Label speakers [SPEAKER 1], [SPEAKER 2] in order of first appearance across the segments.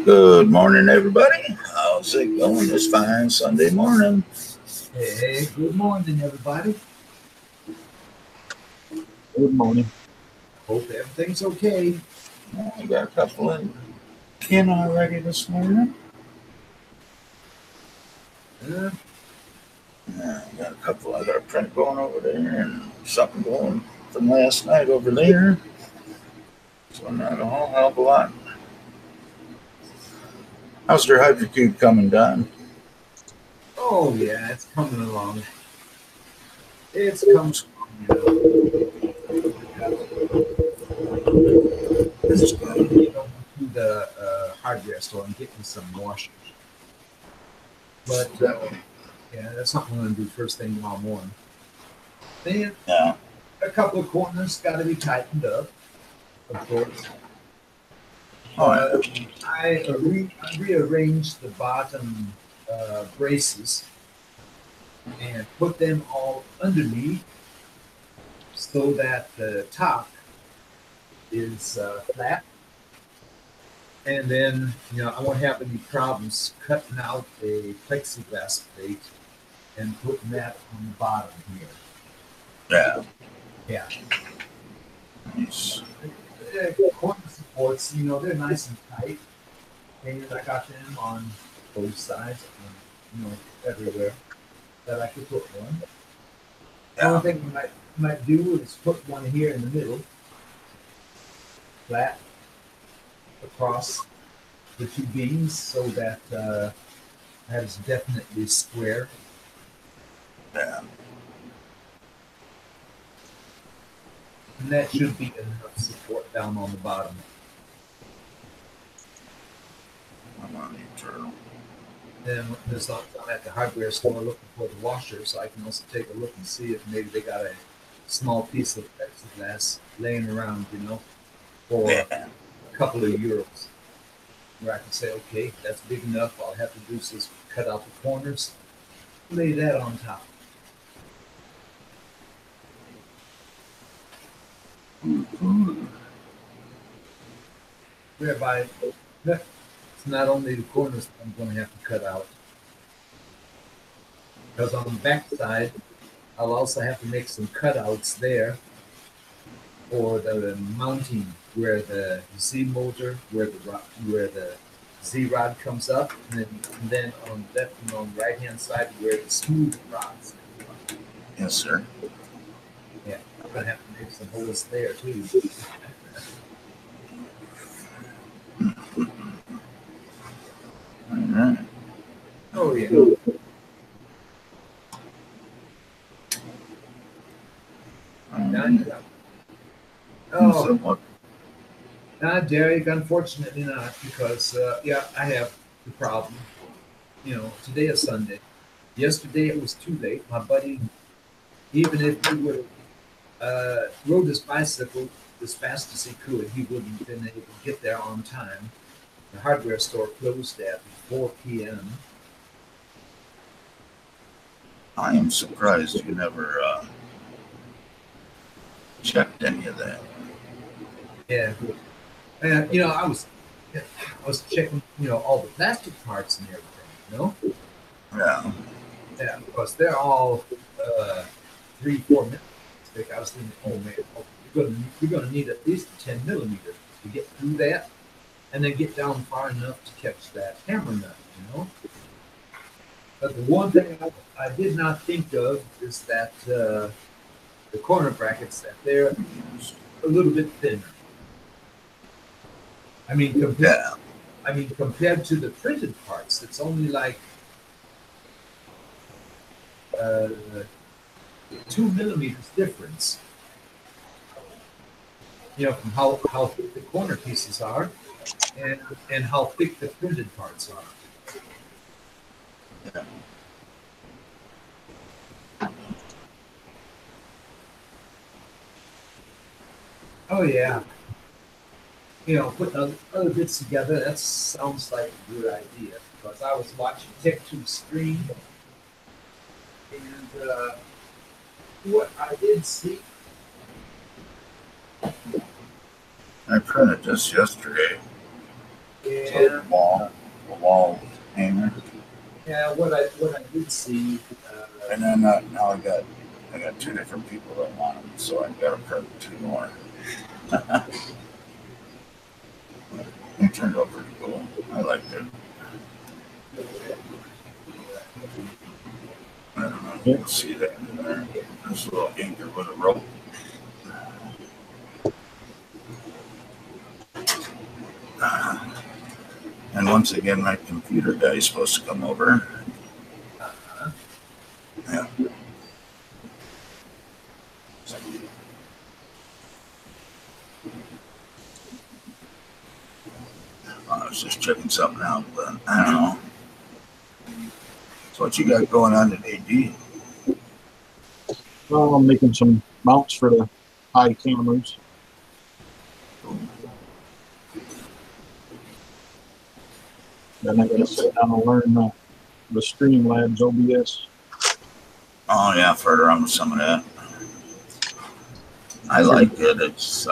[SPEAKER 1] Good morning, everybody. How's it going this fine Sunday morning?
[SPEAKER 2] Hey, good morning, everybody.
[SPEAKER 3] Good morning.
[SPEAKER 2] Hope everything's okay.
[SPEAKER 1] I got a couple in already this morning.
[SPEAKER 2] Uh,
[SPEAKER 1] I got a couple. I got a print going over there and something going from last night over there. So not a whole hell of a lot. How's your hydrocube coming, Don?
[SPEAKER 2] oh, yeah, it's coming along. It's coming along, This is going to the hardware store and get me some washers. But, yeah, that's something I'm going to do first thing tomorrow morning. Then,
[SPEAKER 1] Yeah.
[SPEAKER 2] a couple of corners got to be tightened up, of course.
[SPEAKER 1] Oh,
[SPEAKER 2] I rearranged the bottom braces and put them all underneath so that the top is flat. And then, I won't have any problems cutting out a plexiglass plate and putting that on the bottom here.
[SPEAKER 1] yeah.
[SPEAKER 2] Yeah.
[SPEAKER 1] Nice.
[SPEAKER 2] Corner supports, they're nice and tight. And I got them on both sides, everywhere that I could put one. The only thing I might do is put one here in the middle, flat, across the two beams so that that is definitely square.
[SPEAKER 1] Yeah.
[SPEAKER 2] And that should be enough support down on the bottom.
[SPEAKER 1] I'm on eternal.
[SPEAKER 2] Then there's I'm at the hardware store looking for the washer, so I can also take a look and see if maybe they got a small piece of plexiglass laying around, for a couple of euros. Where I can say, okay, that's big enough. All I have to do is just cut out the corners, lay that on top.
[SPEAKER 1] Mm-hmm.
[SPEAKER 2] Whereby it's not only the corners that I'm going to have to cut out, because on the back side, I'll also have to make some cutouts there for the mounting where the Z motor, where the Z rod comes up, and then on left and on right hand side where the smooth rods come up.
[SPEAKER 1] Yes, sir.
[SPEAKER 2] Yeah, I'm gonna have to make some holes there too.
[SPEAKER 1] All right.
[SPEAKER 2] Oh yeah. Oh, Derek, unfortunately not, because I have the problem. Today is Sunday. Yesterday it was too late. My buddy, even if he would have rode his bicycle as fast as he could, he wouldn't have been able to get there on time. The hardware store closed at 4 p.m.
[SPEAKER 1] I am surprised you never checked any of that.
[SPEAKER 2] Yeah, and I was checking, all the plastic parts and everything,
[SPEAKER 1] Yeah.
[SPEAKER 2] Yeah, because they're all 3-4 minutes thick. I was thinking, oh man, you're gonna need at least a 10 millimeter to get through that, and then get down far enough to catch that hammer nut, But the one thing I did not think of is that the corner brackets, that they're a little bit thinner. I mean, compared to the printed parts, it's only like 2 millimeters difference. From how thick the corner pieces are, and how thick the printed parts are.
[SPEAKER 1] Yeah.
[SPEAKER 2] Oh yeah. Putting other bits together, that sounds like a good idea. Because I was watching Tech 2 stream, and what I did see.
[SPEAKER 1] I printed this yesterday.
[SPEAKER 2] Yeah,
[SPEAKER 1] The wall hanger.
[SPEAKER 2] yeah. What I did see.
[SPEAKER 1] And then now I got two different people that want them, so I've got to print two more. They turned out pretty cool. I liked it. I don't know if you can see that in there. There's a little anchor with a rope. And once again, my computer guy is supposed to come over. Yeah. I was just checking something out, but I don't know. So what you got going on today, D?
[SPEAKER 3] Well, I'm making some mounts for the high cameras. Then I got to sit down and learn the Streamlabs OBS.
[SPEAKER 1] Oh yeah, further on with some of that. I like it. It's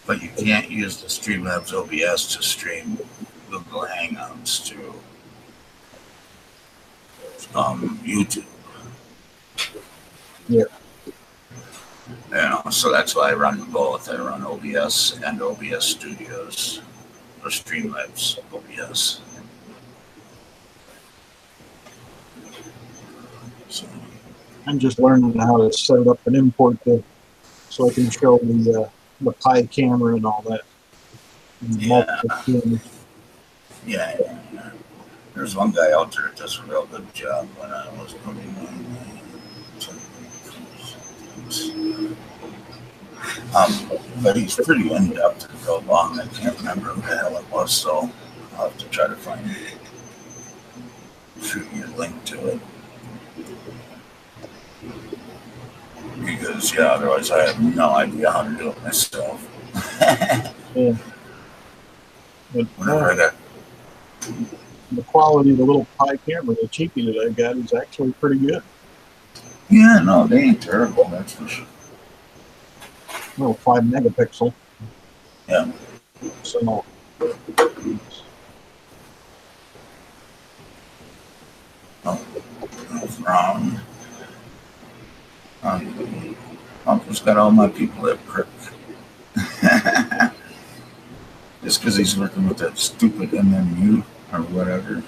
[SPEAKER 1] but you can't use the Streamlabs OBS to stream Google Hangouts to YouTube.
[SPEAKER 3] Yeah.
[SPEAKER 1] You know, so that's why I run both. I run OBS and OBS Studios, or Streamlabs OBS. So,
[SPEAKER 3] I'm just learning how to set up and import so I can show the Pi camera and all that. And
[SPEAKER 1] yeah. There's one guy out there that does a real good job when I was putting on. But he's pretty in depth and real long. I can't remember who the hell it was, so I'll have to try to find it. Shoot you a link to it. Because, yeah, otherwise I have no idea how to do it myself.
[SPEAKER 3] Yeah. But,
[SPEAKER 1] Whenever I got
[SPEAKER 3] the quality of the little Pi camera, the cheapie that I got, is actually pretty good.
[SPEAKER 1] Yeah, no, they ain't terrible, that's for sure.
[SPEAKER 3] Little 5 megapixel.
[SPEAKER 1] Yeah.
[SPEAKER 3] So
[SPEAKER 1] That's wrong. Uncle's got all my people at prick. Just because he's working with that stupid MMU or whatever.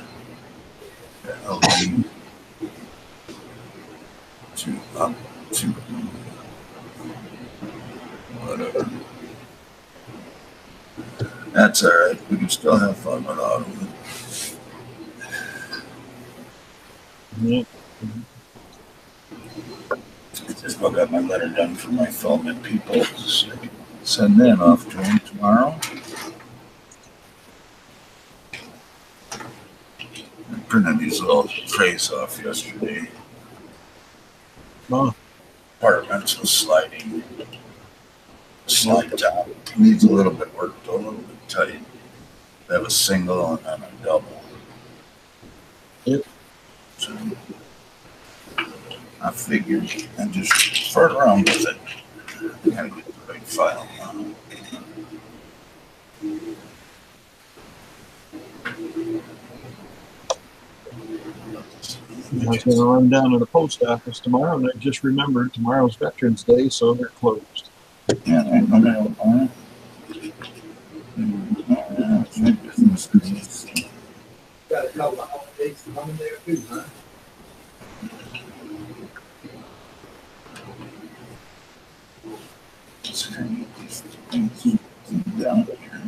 [SPEAKER 1] The LG. To whatever. That's alright. We can still have fun without him.
[SPEAKER 3] yeah.
[SPEAKER 1] I just got my letter done for my filming people. So I can send that off to him tomorrow. I printed these little trays off yesterday.
[SPEAKER 3] Oh,
[SPEAKER 1] Apartments with slide top. Needs a little bit work, though, a little bit tight. They have a single and then a double.
[SPEAKER 3] Yep.
[SPEAKER 1] So I figured and just fart around with it. Gotta get the right file.
[SPEAKER 3] I was going to run down to the post office tomorrow, and I just remembered tomorrow's Veterans Day, so they're closed.
[SPEAKER 1] Yeah, there ain't no mail on it. It's my business days.
[SPEAKER 2] Got a couple of holidays coming there too, huh?
[SPEAKER 1] Just kind of get these things down here.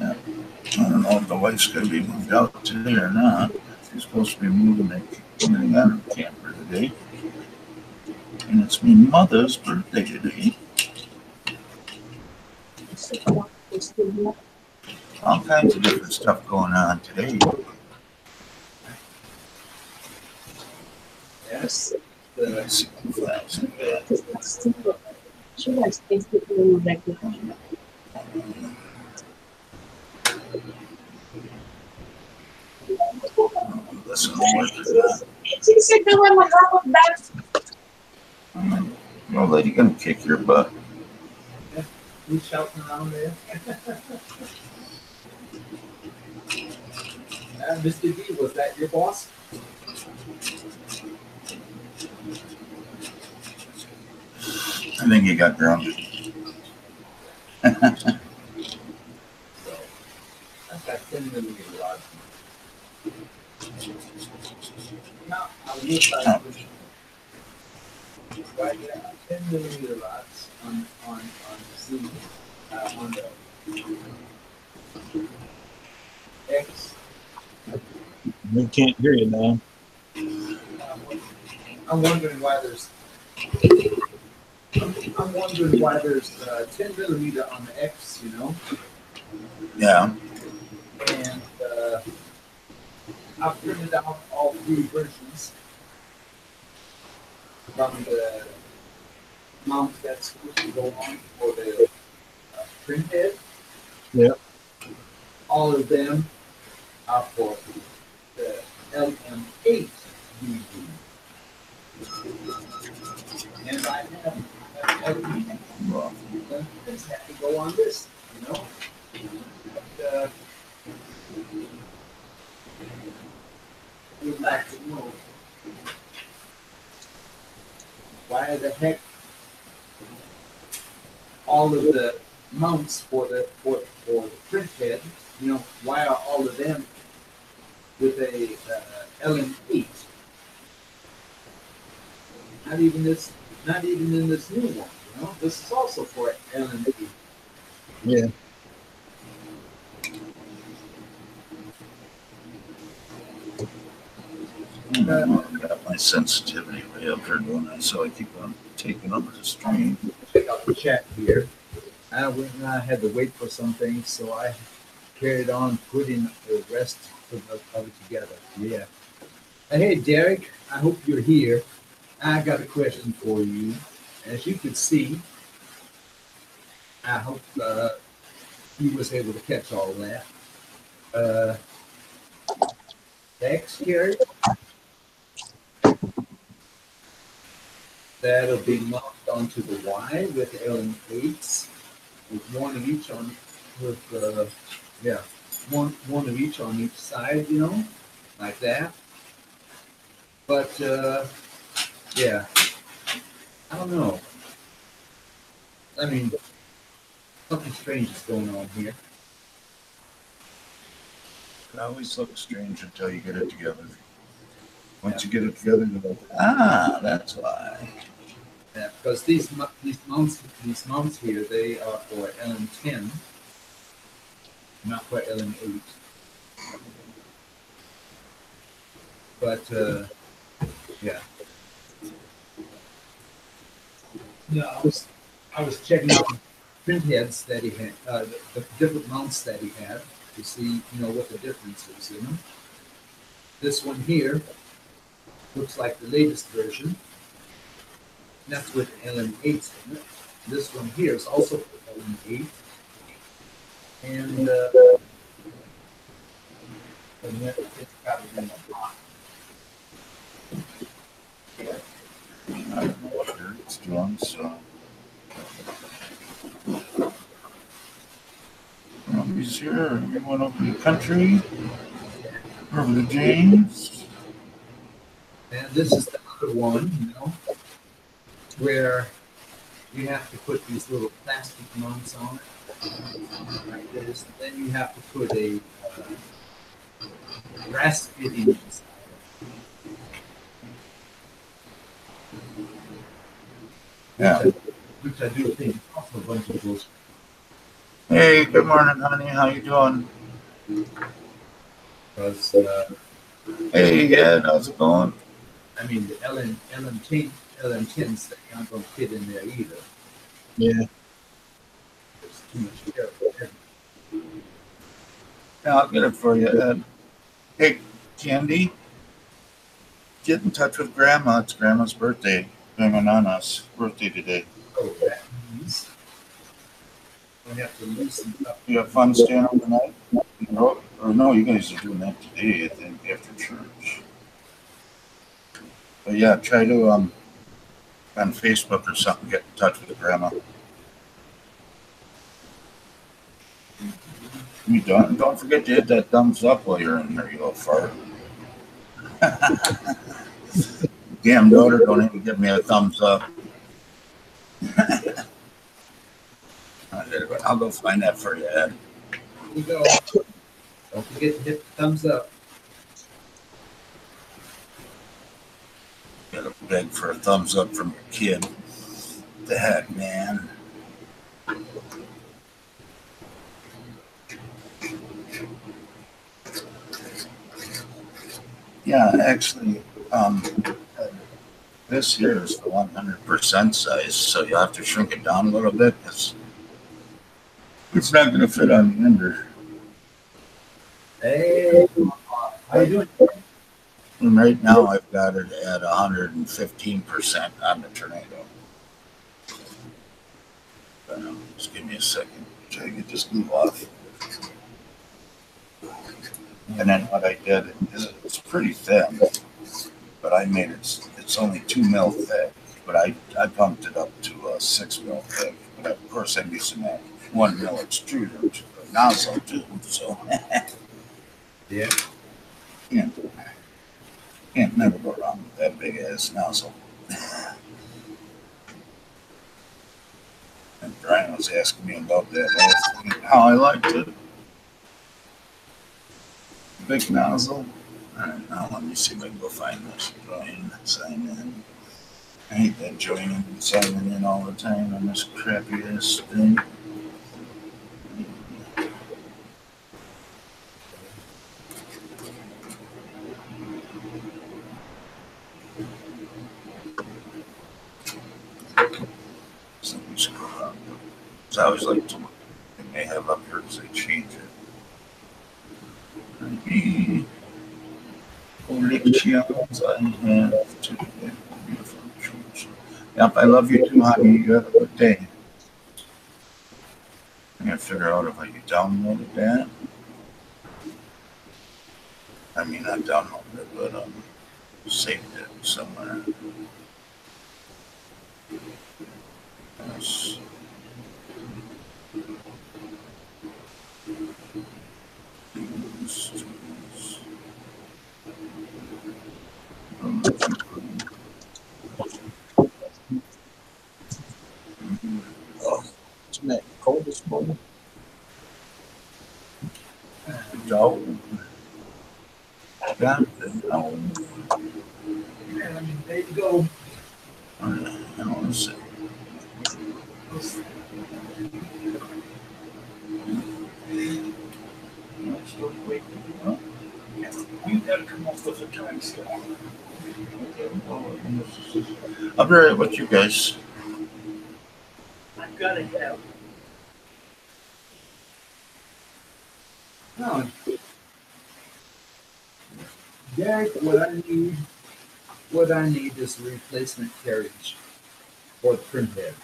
[SPEAKER 1] Yeah. I don't know if the wife's going to be moved out today or not. She's supposed to be moving everything out of the camper today. And it's my mother's birthday today. All kinds of different stuff going on today.
[SPEAKER 2] Yes.
[SPEAKER 1] Let's see what flags we got. Listen to what No lady gonna kick your butt.
[SPEAKER 2] Who's shouting around there? Mr. D, was that your boss?
[SPEAKER 1] I think he got grounded.
[SPEAKER 2] So, I've got 10 millimeter rods. Now, I will try right there, 10 millimeter rods on the Z, on the X.
[SPEAKER 3] We can't hear you now.
[SPEAKER 2] I'm wondering why there's 10 millimeter on the X, you know?
[SPEAKER 1] Yeah.
[SPEAKER 2] And I've printed out all 3 versions from the mount that's supposed to go on for the print head.
[SPEAKER 3] Yeah.
[SPEAKER 2] All of them are for the LM8 DV. And I have everything that's had to go on this, you know? But, we'd like to know why the heck all of the mounts for the print head, you know, why are all of them with a LM8? Not even in this new one, you know. This is also for LM8.
[SPEAKER 3] Yeah.
[SPEAKER 1] I got my sensitivity way up here doing that, so I keep on taking over the stream.
[SPEAKER 2] Check out the chat here. I went and I had to wait for some things, so I carried on putting the rest of it together. Yeah. Hey, Derek, I hope you're here. I got a question for you. As you can see, I hope he was able to catch all that. X carry. That'll be mounted onto the Y with LM8s, with one of each on, one of each on each side, you know, like that. But yeah, I don't know. I mean, something strange is going on here.
[SPEAKER 1] It always looks strange until you get it together. Once you get it together, you're like, that's why.
[SPEAKER 2] Yeah, because these mounts here, they are for LM10, not for LM8. But yeah. No, I was checking out the print heads that he had, the different mounts that he had to see, you know, what the difference is, you know. This one here looks like the latest version. That's with LM8 in it. This one here is also for LM8. And it's got a block.
[SPEAKER 1] I don't know what it's doing, so. He's here. We went over to the country, over to James.
[SPEAKER 2] And this is the other one, you know, where you have to put these little plastic mounts on it, like this. Then you have to put a brass fitting inside.
[SPEAKER 1] Yeah.
[SPEAKER 2] Which I do think is also a bunch of those.
[SPEAKER 1] Hey, good morning, honey. How you doing?
[SPEAKER 2] Because,
[SPEAKER 1] hey, Ed, how's it going?
[SPEAKER 2] I mean, the LM10s that aren't going to fit in there either.
[SPEAKER 3] Yeah.
[SPEAKER 2] There's too much air for everything.
[SPEAKER 1] Yeah, I'll get it for you, Ed. Hey, Candy, get in touch with Grandma. It's Grandma's birthday. Grandma Nana's birthday today.
[SPEAKER 2] Oh, that means we have to loosen up.
[SPEAKER 1] You have fun staying overnight? Or no, you guys are doing that today, I think, after church. But yeah, try to on Facebook or something, get in touch with the grandma. You don't forget to hit that thumbs up while you're in there, you little fart. Damn daughter, don't even give me a thumbs up. I'll go find that for you, Ed.
[SPEAKER 2] Here we go. Don't forget to hit the thumbs up.
[SPEAKER 1] Gotta beg for a thumbs up from your kid. What the heck, man? Yeah, actually, this here is the 100% size, so you have to shrink it down a little bit because it's not going to fit on the ender.
[SPEAKER 2] Hey, how you doing?
[SPEAKER 1] And right now, I've got it at 115% on the tornado. Just give me a second. Try to get this glue off. And then what I did is it's pretty thin, but I made it. It's only 2 mil thick, but I pumped it up to 6 mil thick. But of course, I'm using that 1 mil extruder to the nozzle too. So
[SPEAKER 2] Yeah.
[SPEAKER 1] Can't never go wrong with that big ass nozzle. And Brian was asking me about that last week, how I liked it. Big nozzle. Alright, now let me see if I can go find this. Join, sign in. I hate that joining and signing in all the time on this crappy ass thing. So let me scroll up. So I always like to look at they have up here because they change it. Collections I have to beautiful trees. Yep, I love you too, honey. You have a good day. I gotta figure out if I can download that. I mean, not downloaded it, but saved it somewhere. Yes.
[SPEAKER 3] Isn't that cold this morning?
[SPEAKER 1] Go. Got it. Oh,
[SPEAKER 2] Yeah, there you go.
[SPEAKER 1] I want to see.
[SPEAKER 4] You gotta come up with a time scale.
[SPEAKER 1] I'll be right with you guys.
[SPEAKER 4] I've gotta have.
[SPEAKER 2] No. Derek, what I need is a replacement carriage for the print head.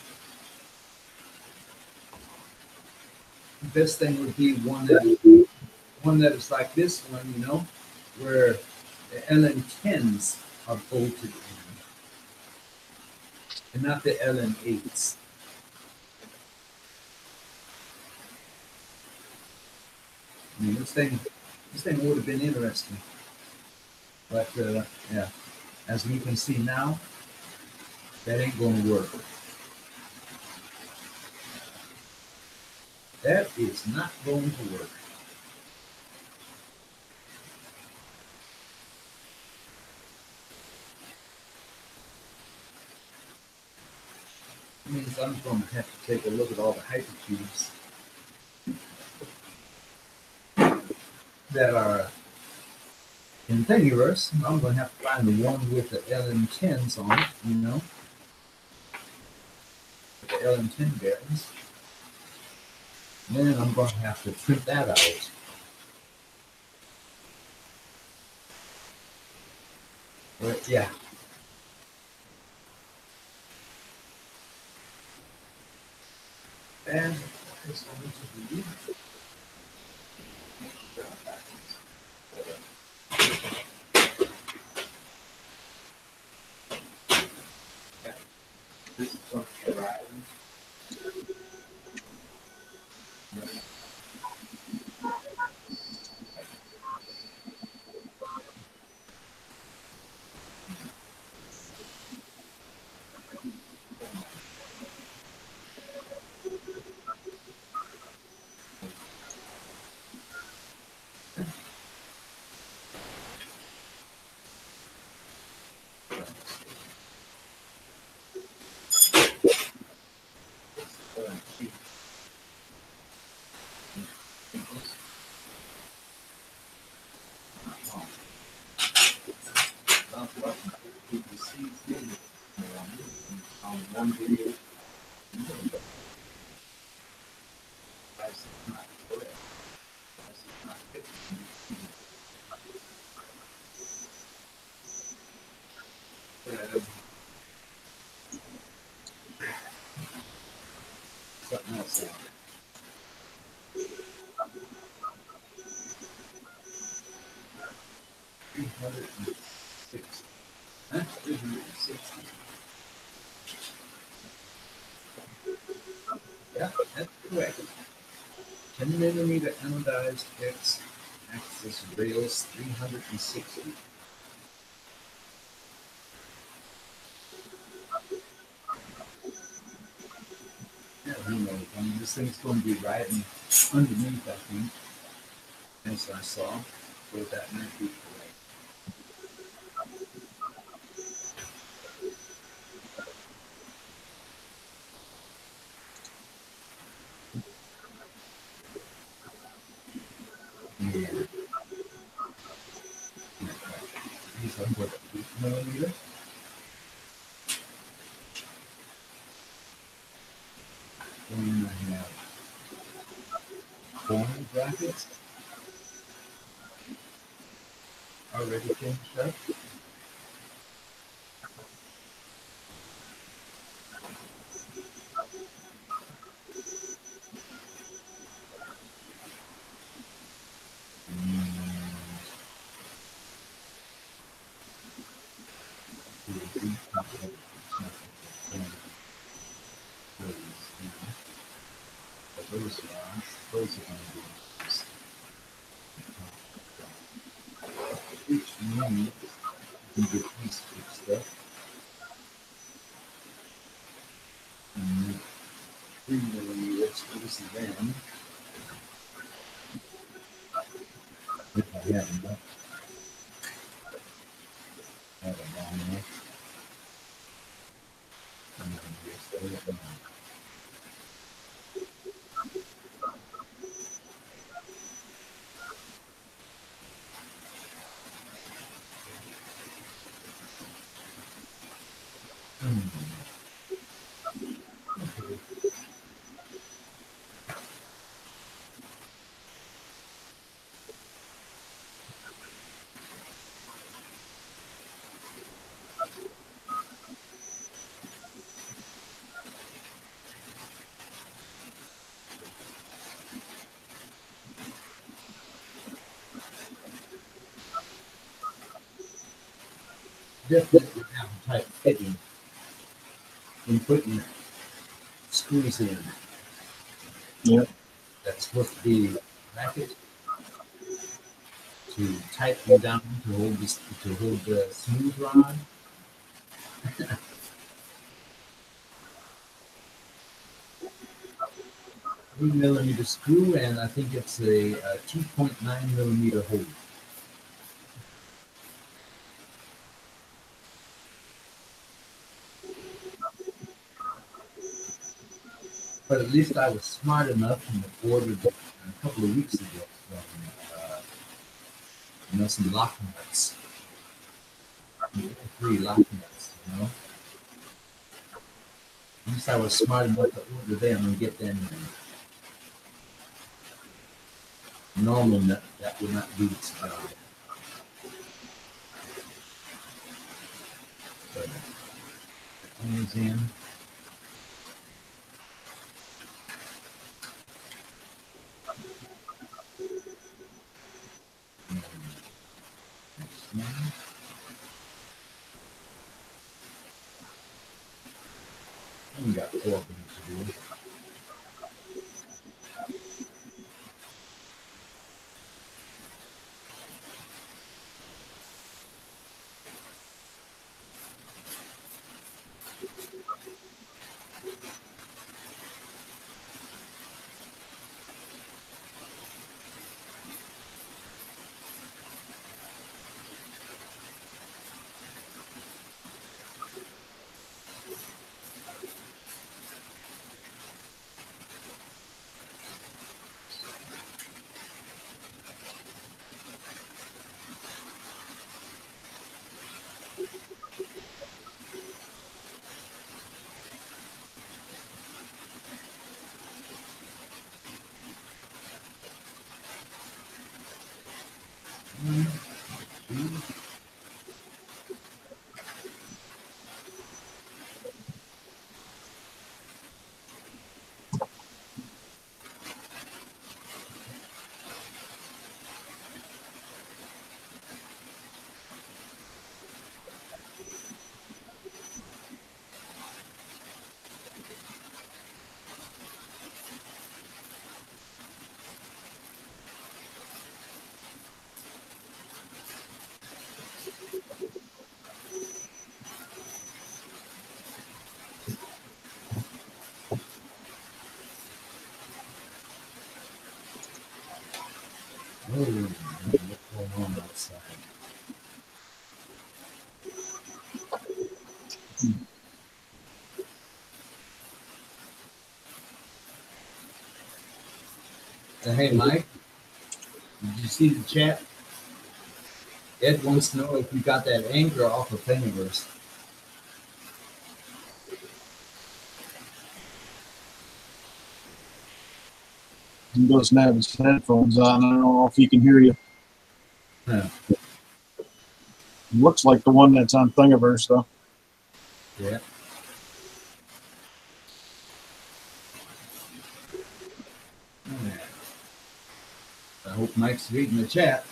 [SPEAKER 2] The best thing would be one that is like this one, you know, where the LN10s are bolted in, and not the LN8s. I mean, this thing would have been interesting, but yeah, as you can see now, that ain't going to work. That is not going to work. It means I'm going to have to take a look at all the hypercubes that are in Thingiverse. I'm going to have to find the one with the LN10s on it, you know, the LN10 bearings. Then I'm going to have to print that out. But yeah. And it's going to be This is from Verizon. One video. Something else. 360. Huh? 360. Yeah, that's correct. 10 millimeter anodized X axis rails 360. Yeah, who knows? I mean, this thing's going to be riding underneath, I think, as I saw. So that might be correct. Yeah. These are what, 8 millimeter? And I have corner brackets already finished up. Those rods, those are going to be used. Each unit can get these fixed up. And 3 millimeters, easy then. If I have enough. Have a long enough. And then just lay it down. Definitely have a tight fitting when putting screws in.
[SPEAKER 3] Yep.
[SPEAKER 2] That's supposed to be bracket to tighten down to hold this to hold the smooth rod. 3 millimeter screw, and I think it's a 2.9 millimeter hole. But at least I was smart enough and ordered a couple of weeks ago from some lock nuts, 3 lock nuts, At least I was smart enough to order them and get them in. Normal nut that would not do its job. So that one is in. Next one. We got 4 of them to do. Oh, what's going on outside? Hey, Mike, did you see the chat? Ed wants to know if you got that anchor off of Thingiverse.
[SPEAKER 3] He doesn't have his headphones on. I don't know if he can hear you.
[SPEAKER 2] Huh.
[SPEAKER 3] Looks like the one that's on Thingiverse, though.
[SPEAKER 2] Yeah. I hope Mike's reading the chat.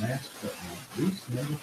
[SPEAKER 2] Last but not least, number 4.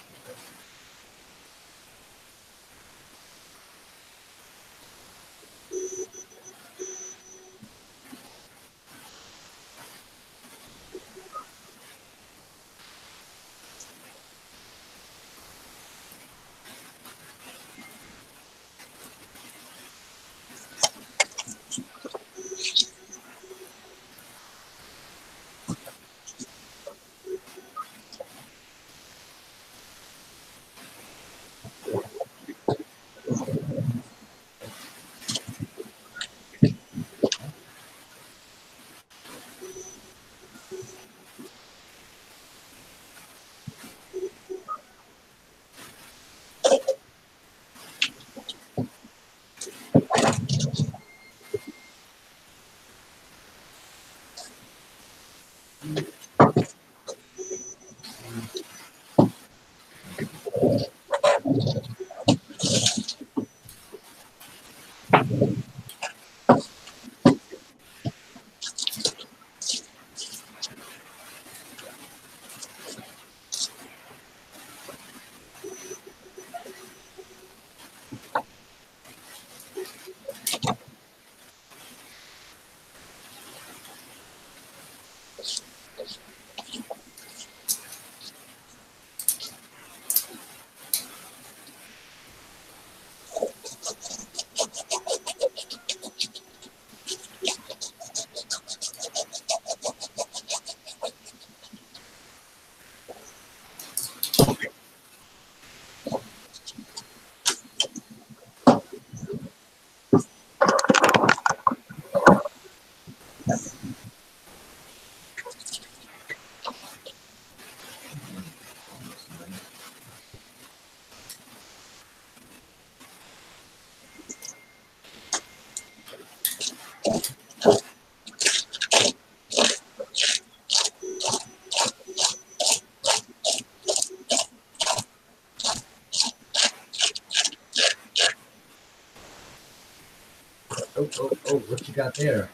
[SPEAKER 2] Oh, what you got there?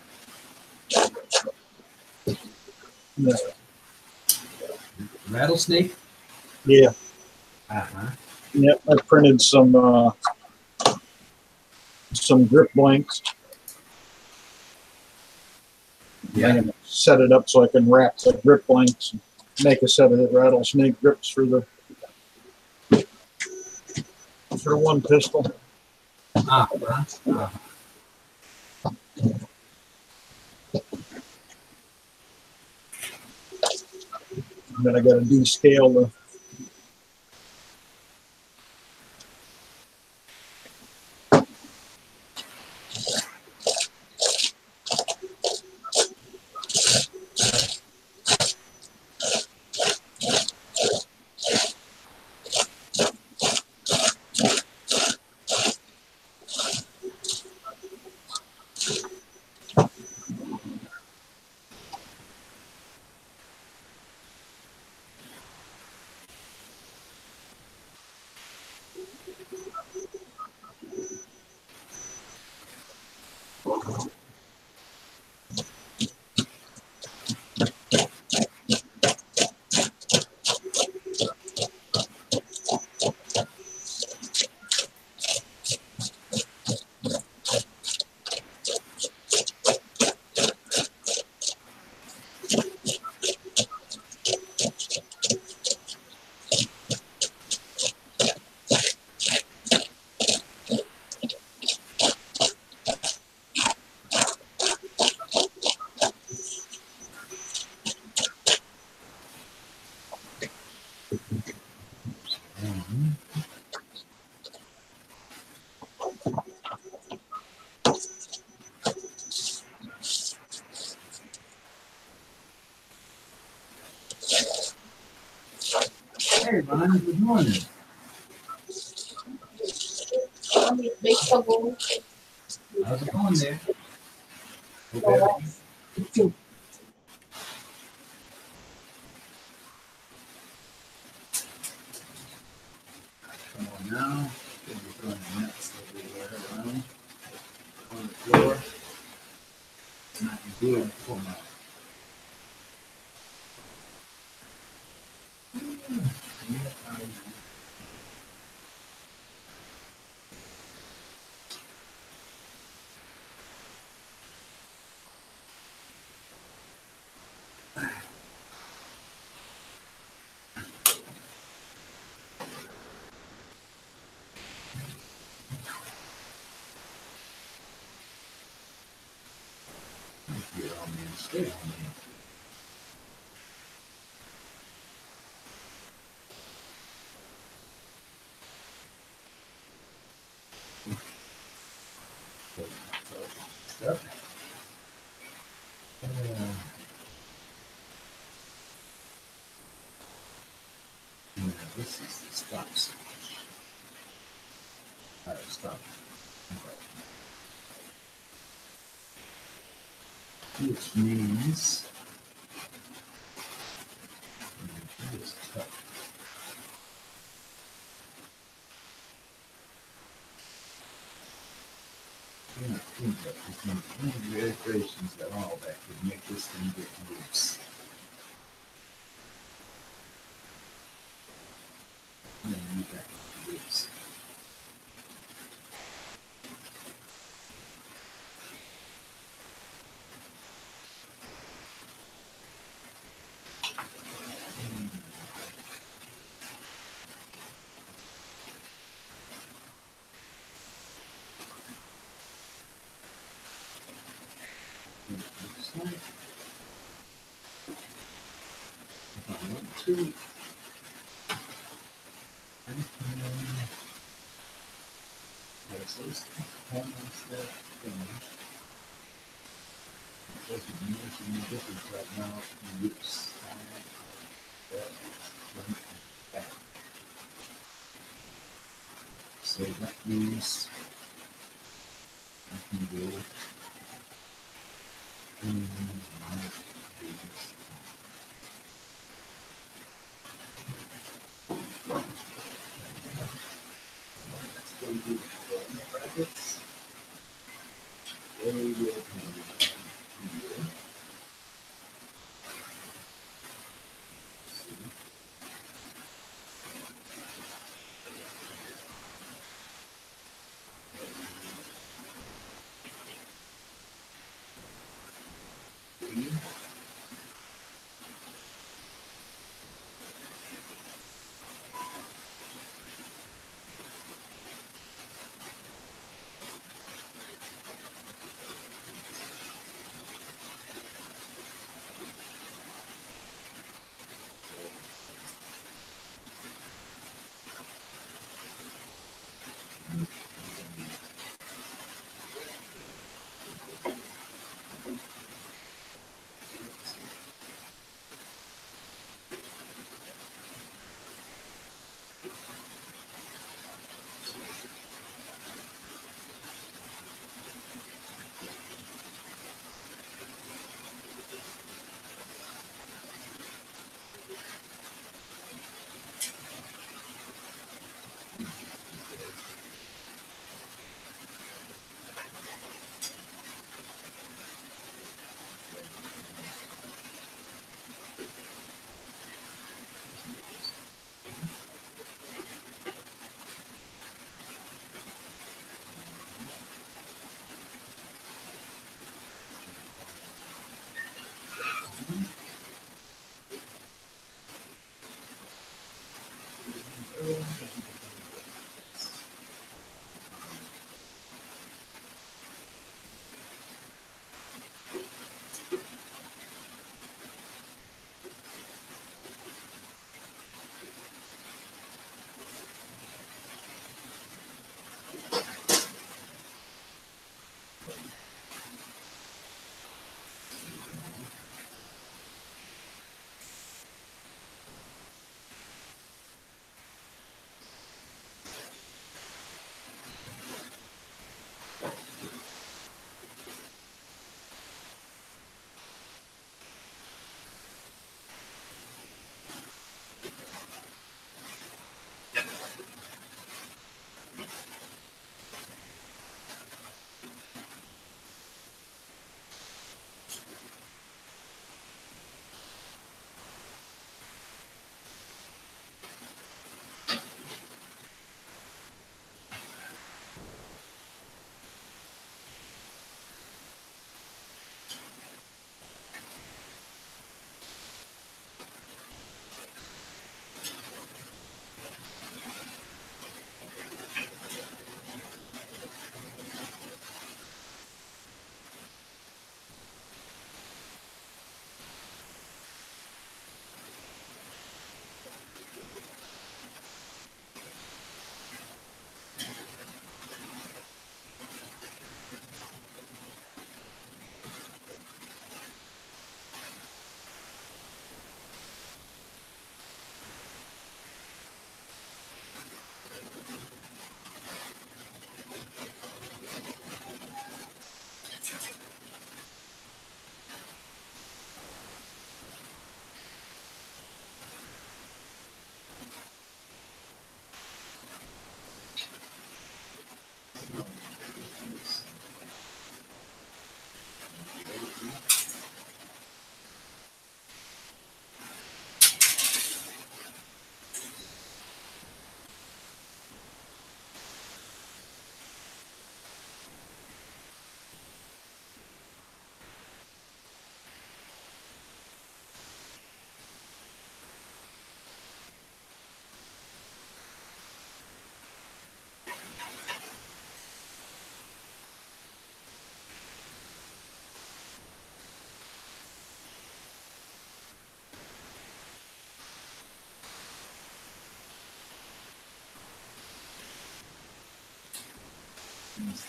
[SPEAKER 3] Yeah.
[SPEAKER 2] Rattlesnake?
[SPEAKER 3] Yeah.
[SPEAKER 2] Uh-huh.
[SPEAKER 3] Yep. I printed some grip blanks.
[SPEAKER 2] Yeah.
[SPEAKER 3] I'm gonna set it up so I can wrap the grip blanks and make a set of the rattlesnake grips for one pistol.
[SPEAKER 2] Uh-huh. Uh-huh.
[SPEAKER 3] And then I got to descale the.
[SPEAKER 2] Hey, Ron, good morning. How's it going there? Hope everything- Come on now. Gonna be throwing nuts everywhere around on the floor. It's not good for my. Get on me and stay on me. Stuff. Yeah, this is the stop switch. All right, stop. Which means it's tough. Yeah, I think that between the iterations that all that could make this thing get loose. And then you got loose. Looks like if I want to, I can place those components there. Doesn't make any difference right now. Loose. So that means I can go in my pages. Let's go do the brackets. There.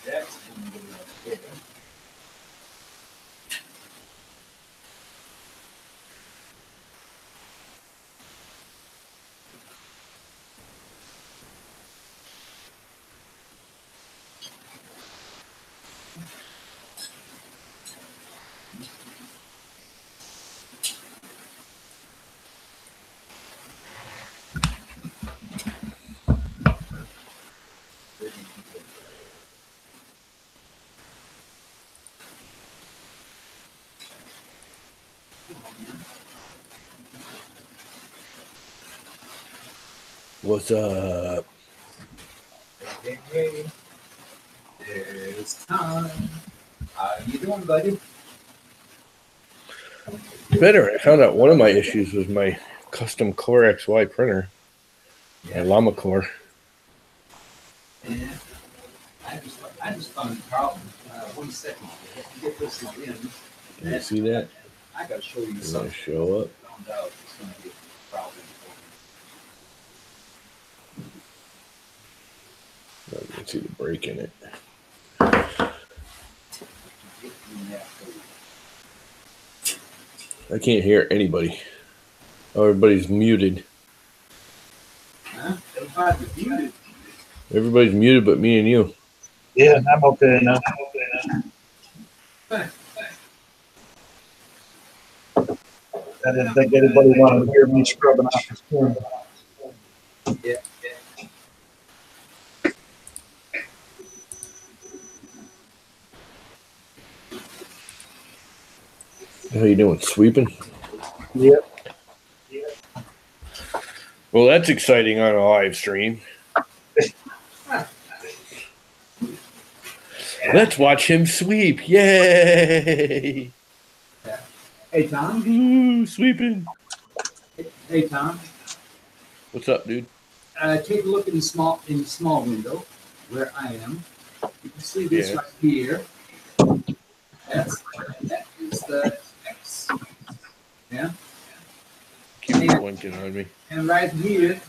[SPEAKER 2] That's going to be okay.
[SPEAKER 5] What's up?
[SPEAKER 2] Hey, it's time. How you doing, buddy?
[SPEAKER 5] Better. I found out one of my issues was my custom Core XY printer, my Llama Core.
[SPEAKER 2] Yeah. I just found a problem. 1 second. Get this in.
[SPEAKER 5] Can you see that?
[SPEAKER 2] I got to show you
[SPEAKER 5] It's going
[SPEAKER 2] something.
[SPEAKER 5] to show up.
[SPEAKER 2] I found out it's going to be a problem.
[SPEAKER 5] You can see the break in it. I can't hear anybody. Oh, everybody's muted.
[SPEAKER 2] Huh? Everybody's muted.
[SPEAKER 5] Everybody's muted but me and you.
[SPEAKER 3] Yeah, I'm okay now. I didn't think anybody wanted to hear me scrubbing off the spoon.
[SPEAKER 2] Yeah.
[SPEAKER 5] How you doing? Sweeping?
[SPEAKER 3] Yep.
[SPEAKER 5] Well, that's exciting on a live stream. Let's watch him sweep. Yay!
[SPEAKER 2] Hey, Tom.
[SPEAKER 5] Ooh, sleeping.
[SPEAKER 2] Hey, Tom.
[SPEAKER 5] What's up, dude?
[SPEAKER 2] Take a look in the small window where I am. You can see this
[SPEAKER 5] Yeah.
[SPEAKER 2] right here. That is the X. Yeah.
[SPEAKER 5] Keep blinking on me.
[SPEAKER 2] And right here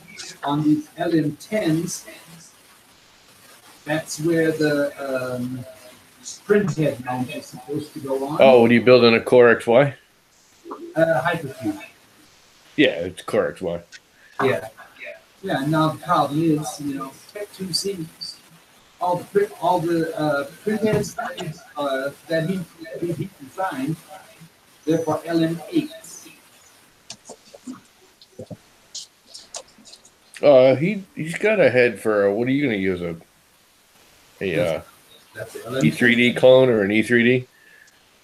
[SPEAKER 2] on these LM10s, that's where the print head mount is supposed to go on.
[SPEAKER 5] Oh, what are you building a Core XY?
[SPEAKER 2] Hypercube.
[SPEAKER 5] Yeah, it's Core XY.
[SPEAKER 2] Yeah. Yeah. Now the problem is, you know, Tech 2C, all the print heads that he designed, they're for LM8s.
[SPEAKER 5] He's got a head for what are you going to use
[SPEAKER 2] That's the
[SPEAKER 5] E3D clone or an E3D?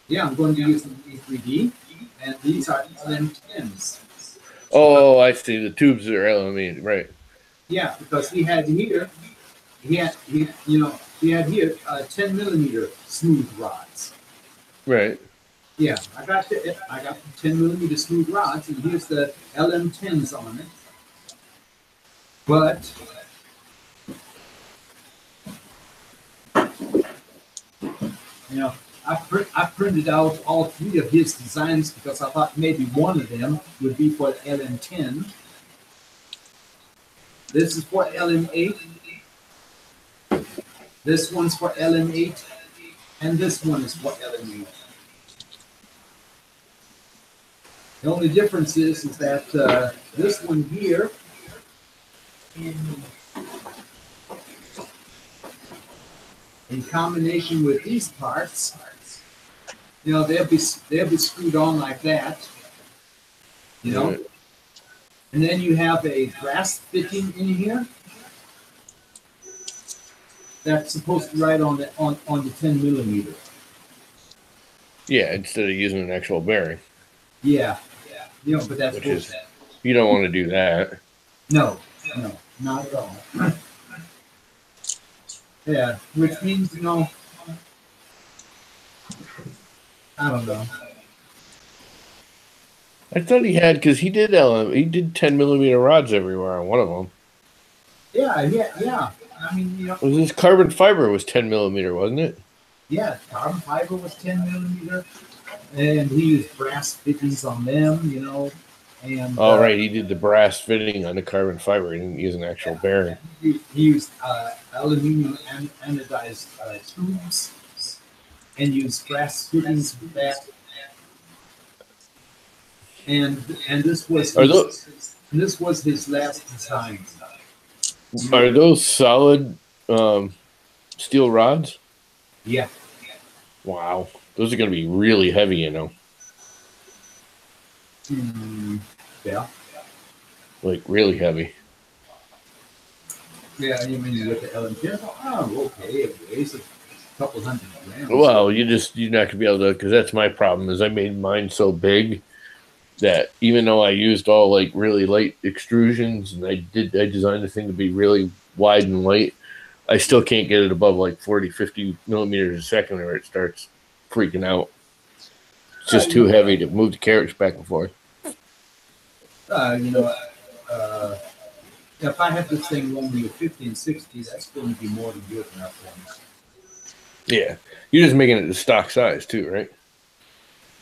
[SPEAKER 2] Yeah, I'm going to use an E3D, and these are LM10s.
[SPEAKER 5] Oh, I see. The tubes are LME, right?
[SPEAKER 2] Yeah, because he had here 10 millimeter smooth rods.
[SPEAKER 5] Right.
[SPEAKER 2] Yeah, I got the 10 millimeter smooth rods, and here's the LM10s on it. But you know, I printed out all three of his designs because I thought maybe one of them would be for the LM10. This is for LM8. This one's for LM8, and this one is for LM8. The only difference is that this one here in combination with these parts, you know, they'll be screwed on like that, you know.
[SPEAKER 5] Right.
[SPEAKER 2] And then you have a brass fitting in here that's supposed to ride on the 10 millimeter.
[SPEAKER 5] Yeah, instead of using an actual bearing.
[SPEAKER 2] Yeah. You know, but that's
[SPEAKER 5] Which is, you don't want to do that.
[SPEAKER 2] No, not at all. Yeah, which means, you know, I don't know.
[SPEAKER 5] I thought he had, because he did 10 millimeter rods everywhere on one of them.
[SPEAKER 2] Yeah. I mean, you know.
[SPEAKER 5] Was this carbon fiber was 10 millimeter, wasn't it?
[SPEAKER 2] Yeah, carbon fiber was 10 millimeter, and he used brass fittings on them, you know. And
[SPEAKER 5] right, he did the brass fitting on the carbon fiber. He didn't use an actual bearing.
[SPEAKER 2] He used aluminum anodized tubes, and used brass fittings with that. And this was his last design.
[SPEAKER 5] Are those solid steel rods?
[SPEAKER 2] Yeah.
[SPEAKER 5] Wow. Those are going to be really heavy, you know.
[SPEAKER 2] Yeah.
[SPEAKER 5] Like, really heavy.
[SPEAKER 2] Yeah, you mean with the LM10? Oh, okay. It weighs a couple hundred grams.
[SPEAKER 5] Well, you're not going to be able to, because that's my problem, is I made mine so big that even though I used all, like, really light extrusions, and I designed the thing to be really wide and light, I still can't get it above, like, 40, 50 millimeters a second, or it starts freaking out. It's just too heavy to move the carriage back and forth.
[SPEAKER 2] You know, if I have this thing running at 50 and 60, that's going to be more than good enough for me.
[SPEAKER 5] Yeah. You're just making it the stock size, too, right?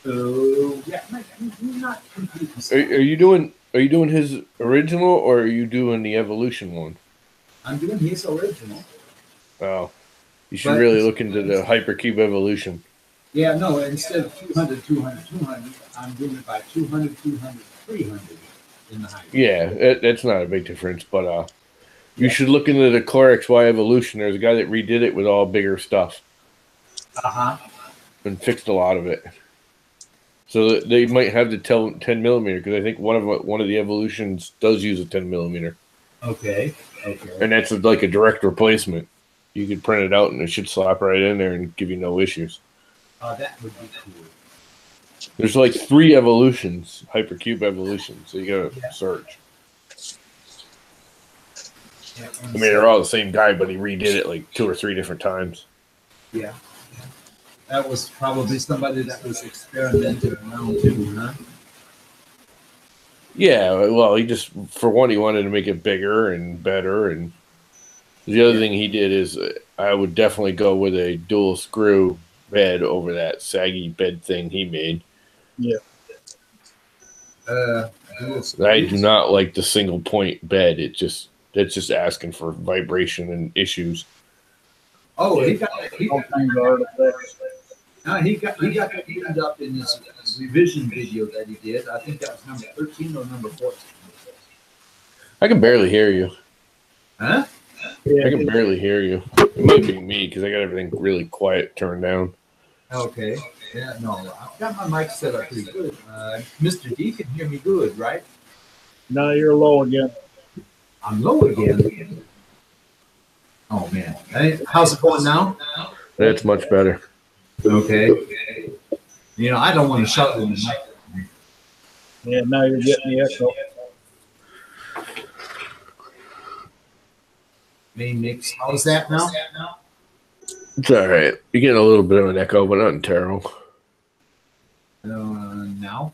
[SPEAKER 2] Yeah, not completely.
[SPEAKER 5] Are you doing his original, or are you doing the Evolution one?
[SPEAKER 2] I'm doing his original.
[SPEAKER 5] Oh. You should really look into the Hypercube Evolution.
[SPEAKER 2] Yeah, no, instead of 200, 200, 200, I'm doing it by 200, 200, 300 in the height.
[SPEAKER 5] Yeah, that's not a big difference, but you should look into the Core XY Evolution. There's a guy that redid it with all bigger stuff. And fixed a lot of it. So they might have the 10 millimeter, because I think one of the Evolutions does use a 10 millimeter.
[SPEAKER 2] Okay.
[SPEAKER 5] And that's like a direct replacement. You could print it out and it should slap right in there and give you no issues.
[SPEAKER 2] That would be cool.
[SPEAKER 5] There's like 3 Evolutions, Hypercube Evolutions, so you gotta search.
[SPEAKER 2] Yeah,
[SPEAKER 5] I mean, they're all the same guy, but he redid it like 2 or 3 different times.
[SPEAKER 2] Yeah. That was probably somebody that was experimenting around too, huh?
[SPEAKER 5] Yeah, well, he just, for one, he wanted to make it bigger and better. And the other thing he did is I would definitely go with a dual screw bed over that saggy bed thing he made.
[SPEAKER 3] Yeah.
[SPEAKER 5] I do not like the single point bed. That's just asking for vibration and issues.
[SPEAKER 2] Oh,
[SPEAKER 3] Yeah.
[SPEAKER 2] he got that cleaned up in his revision video that he did. I think that was number 13 or number 14.
[SPEAKER 5] I can barely hear you.
[SPEAKER 2] Huh?
[SPEAKER 3] Yeah,
[SPEAKER 5] I can barely hear you. It might be me because I got everything really quiet turned down.
[SPEAKER 2] Okay. Yeah, no, I've got my mic set up pretty good. Mr. D can hear me good, right?
[SPEAKER 3] now you're low again.
[SPEAKER 2] I'm low again. Oh, man. Hey, how's it going now?
[SPEAKER 5] That's much better.
[SPEAKER 2] Okay. You know, I don't want to shout in the mic.
[SPEAKER 3] Yeah, now you're getting the echo.
[SPEAKER 2] Main mix. How's that now?
[SPEAKER 5] It's all right. You're getting a little bit of an echo, but nothing terrible.
[SPEAKER 2] Now?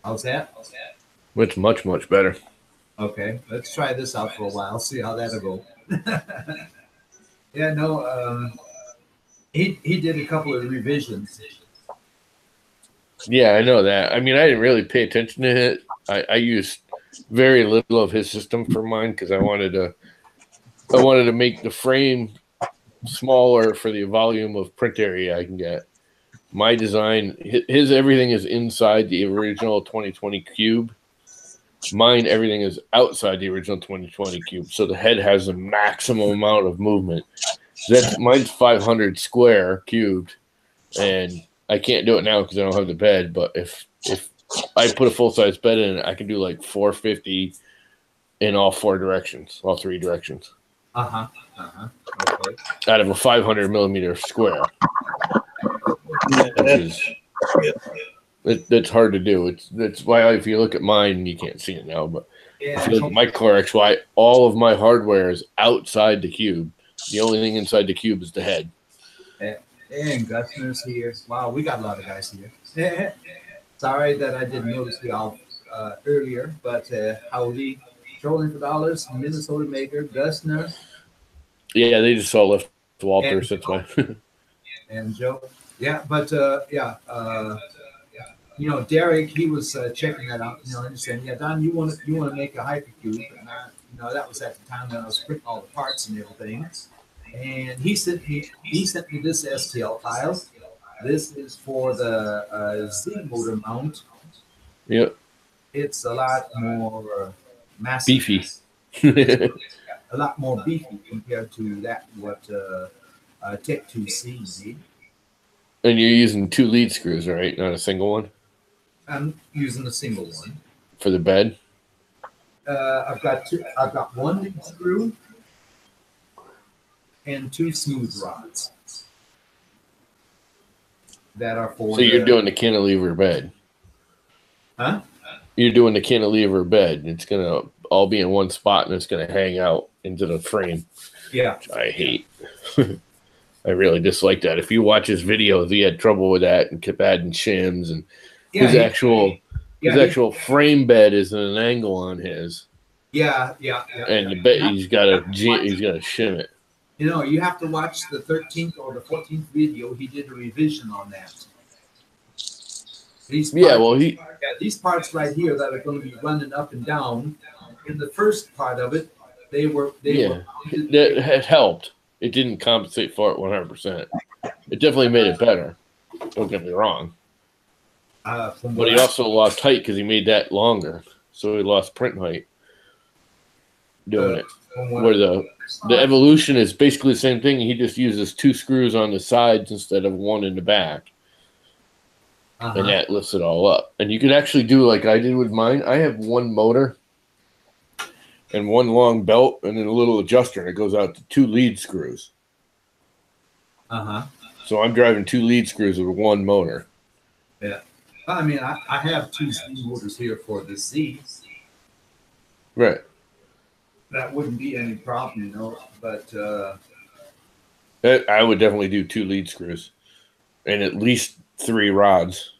[SPEAKER 2] How's that?
[SPEAKER 5] It's much, much better.
[SPEAKER 2] Okay, let's try this out for a while, see how that'll go. Yeah, no, he did a couple of revisions.
[SPEAKER 5] Yeah, I know that. I mean, I didn't really pay attention to it. I used very little of his system for mine because I wanted to make the frame smaller for the volume of print area I can get. My design, his everything is inside the original 2020 cube. Mine, everything is outside the original 2020 cube. So the head has the maximum amount of movement. Mine's 500 square cubed, and I can't do it now because I don't have the bed. But if I put a full size bed in it, I can do like 450 in all four directions, all three directions.
[SPEAKER 2] Okay.
[SPEAKER 5] Out of a 500 millimeter square, that's hard to do. That's why if you look at mine, you can't see it now, but if you look at my Clorox, why all of my hardware is outside the cube. The only thing inside the cube is the head.
[SPEAKER 2] And Gusner's here. Wow, we got a lot of guys here. Sorry that I didn't notice you all earlier, but howdy. Trolling for dollars, Minnesota maker, Gusner.
[SPEAKER 5] Yeah, they just all left Walters. That's why.
[SPEAKER 2] And Joe. Yeah, but you know, Derek, he was checking that out. You know, and saying, "Yeah, Don, you want to make a hypercube?" And you know, that was at the time when I was printing all the parts and everything. And he sent me this STL file. This is for the Z motor mount.
[SPEAKER 5] Yep.
[SPEAKER 2] It's a lot more massive.
[SPEAKER 5] Beefy.
[SPEAKER 2] A lot more beefy compared to that what Tech 2C made.
[SPEAKER 5] And you're using 2 lead screws, right? Not a single one?
[SPEAKER 2] I'm using a single one.
[SPEAKER 5] For the bed?
[SPEAKER 2] I've got one lead screw and 2 smooth rods that are for.
[SPEAKER 5] So you're doing the cantilever bed.
[SPEAKER 2] Huh?
[SPEAKER 5] You're doing the cantilever bed. It's going to all be in one spot and it's going to hang out into the frame.
[SPEAKER 2] Yeah.
[SPEAKER 5] Which I hate. I really dislike that. If you watch his videos, he had trouble with that and kept adding shims, and his actual frame bed is at an angle on his.
[SPEAKER 2] Yeah.
[SPEAKER 5] And the bed he's got to shim it.
[SPEAKER 2] You know, you have to watch the 13th or the 14th video. He did a revision on that. These parts right here that are going to be running up and down. In the first part of it, they were
[SPEAKER 5] that had helped. It didn't compensate for it 100%. It definitely made it better. Don't get me wrong. But he also lost height because he made that longer, so he lost print height doing it. Where the evolution is basically the same thing. He just uses 2 screws on the sides instead of 1 in the back. And that lifts it all up. And you can actually do like I did with mine. I have 1 motor and 1 long belt and then a little adjuster, and it goes out to 2 lead screws. So I'm driving 2 lead screws with 1 motor.
[SPEAKER 2] Yeah. I mean, I have 2 Z motors here for the Z.
[SPEAKER 5] Right.
[SPEAKER 2] That wouldn't be any problem, you know, but...
[SPEAKER 5] I would definitely do 2 lead screws. and at least 3 rods.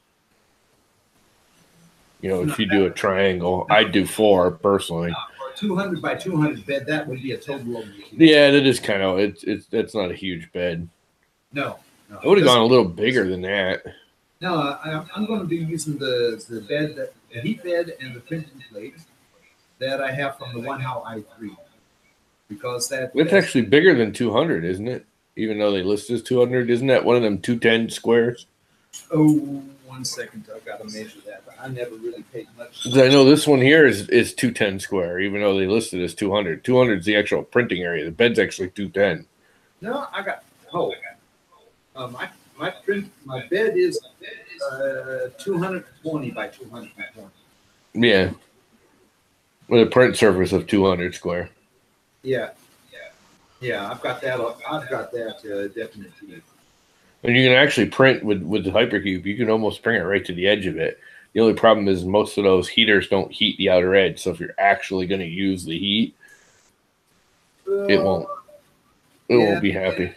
[SPEAKER 5] You know, if you do a triangle, I'd do 4 personally.
[SPEAKER 2] For a 200 by 200 bed, that would be a total of.
[SPEAKER 5] Yeah, that is kind of it's that's not a huge bed.
[SPEAKER 2] No.
[SPEAKER 5] I would have gone a little bigger than that.
[SPEAKER 2] No, I'm going to be using the bed, the heat bed, and the printing plate that I have from the One How i3, because
[SPEAKER 5] It's actually bigger than 200, isn't it? Even though they list as 200, isn't that one of them 210 squares?
[SPEAKER 2] Oh, 1 second, I've got to measure that. But I never really paid much.
[SPEAKER 5] I know this one here is 210 square, even though they listed as 200. 200 is the actual printing area. The bed's actually 210.
[SPEAKER 2] No, my bed is 220 by 220.
[SPEAKER 5] Yeah. With a print surface of 200 square.
[SPEAKER 2] Yeah, I've got that. Definitely.
[SPEAKER 5] And you can actually print with the Hypercube. You can almost bring it right to the edge of it. The only problem is most of those heaters don't heat the outer edge. So if you're actually going to use the heat, it won't. It won't be happy.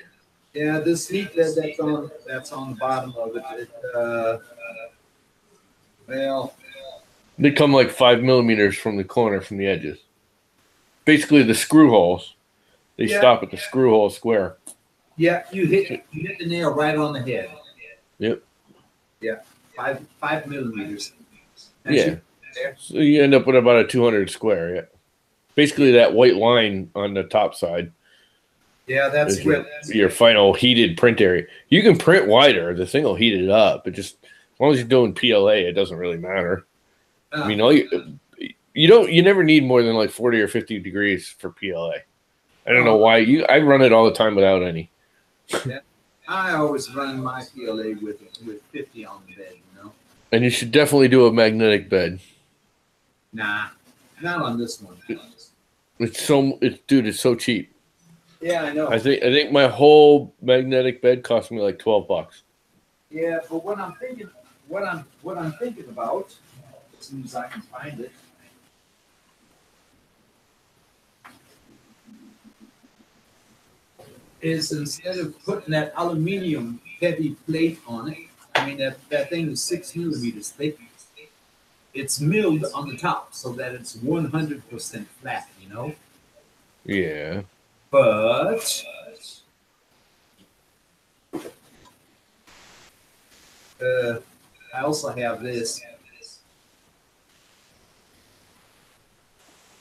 [SPEAKER 2] Yeah, this heat that's on the bottom of it. Well,
[SPEAKER 5] they come like 5 millimeters from the corner, from the edges. Basically, the screw holes. They stop at the screw hole square.
[SPEAKER 2] Yeah, you hit the nail right on the head.
[SPEAKER 5] Yep.
[SPEAKER 2] Yeah, 5 millimeters.
[SPEAKER 5] Yeah. So you end up with about a 200 square. Yeah. Basically, that white line on the top side.
[SPEAKER 2] Yeah, that's
[SPEAKER 5] your final heated print area. You can print wider. The thing will heat it up. But just as long as you're doing PLA, it doesn't really matter. I mean, you never need more than like 40 or 50 degrees for PLA. I don't know why. I run it all the time without any.
[SPEAKER 2] Yeah, I always run my PLA with 50 on the bed, you know.
[SPEAKER 5] And you should definitely do a magnetic bed.
[SPEAKER 2] Nah, not on this one.
[SPEAKER 5] It's so cheap.
[SPEAKER 2] Yeah, I know.
[SPEAKER 5] I think my whole magnetic bed cost me like $12.
[SPEAKER 2] Yeah, but what I'm thinking about, as soon as I can find it, is instead of putting that aluminum heavy plate on it, I mean that thing is 6 millimeters thick. It's milled on the top so that it's 100% flat, you know.
[SPEAKER 5] Yeah.
[SPEAKER 2] But I also have this.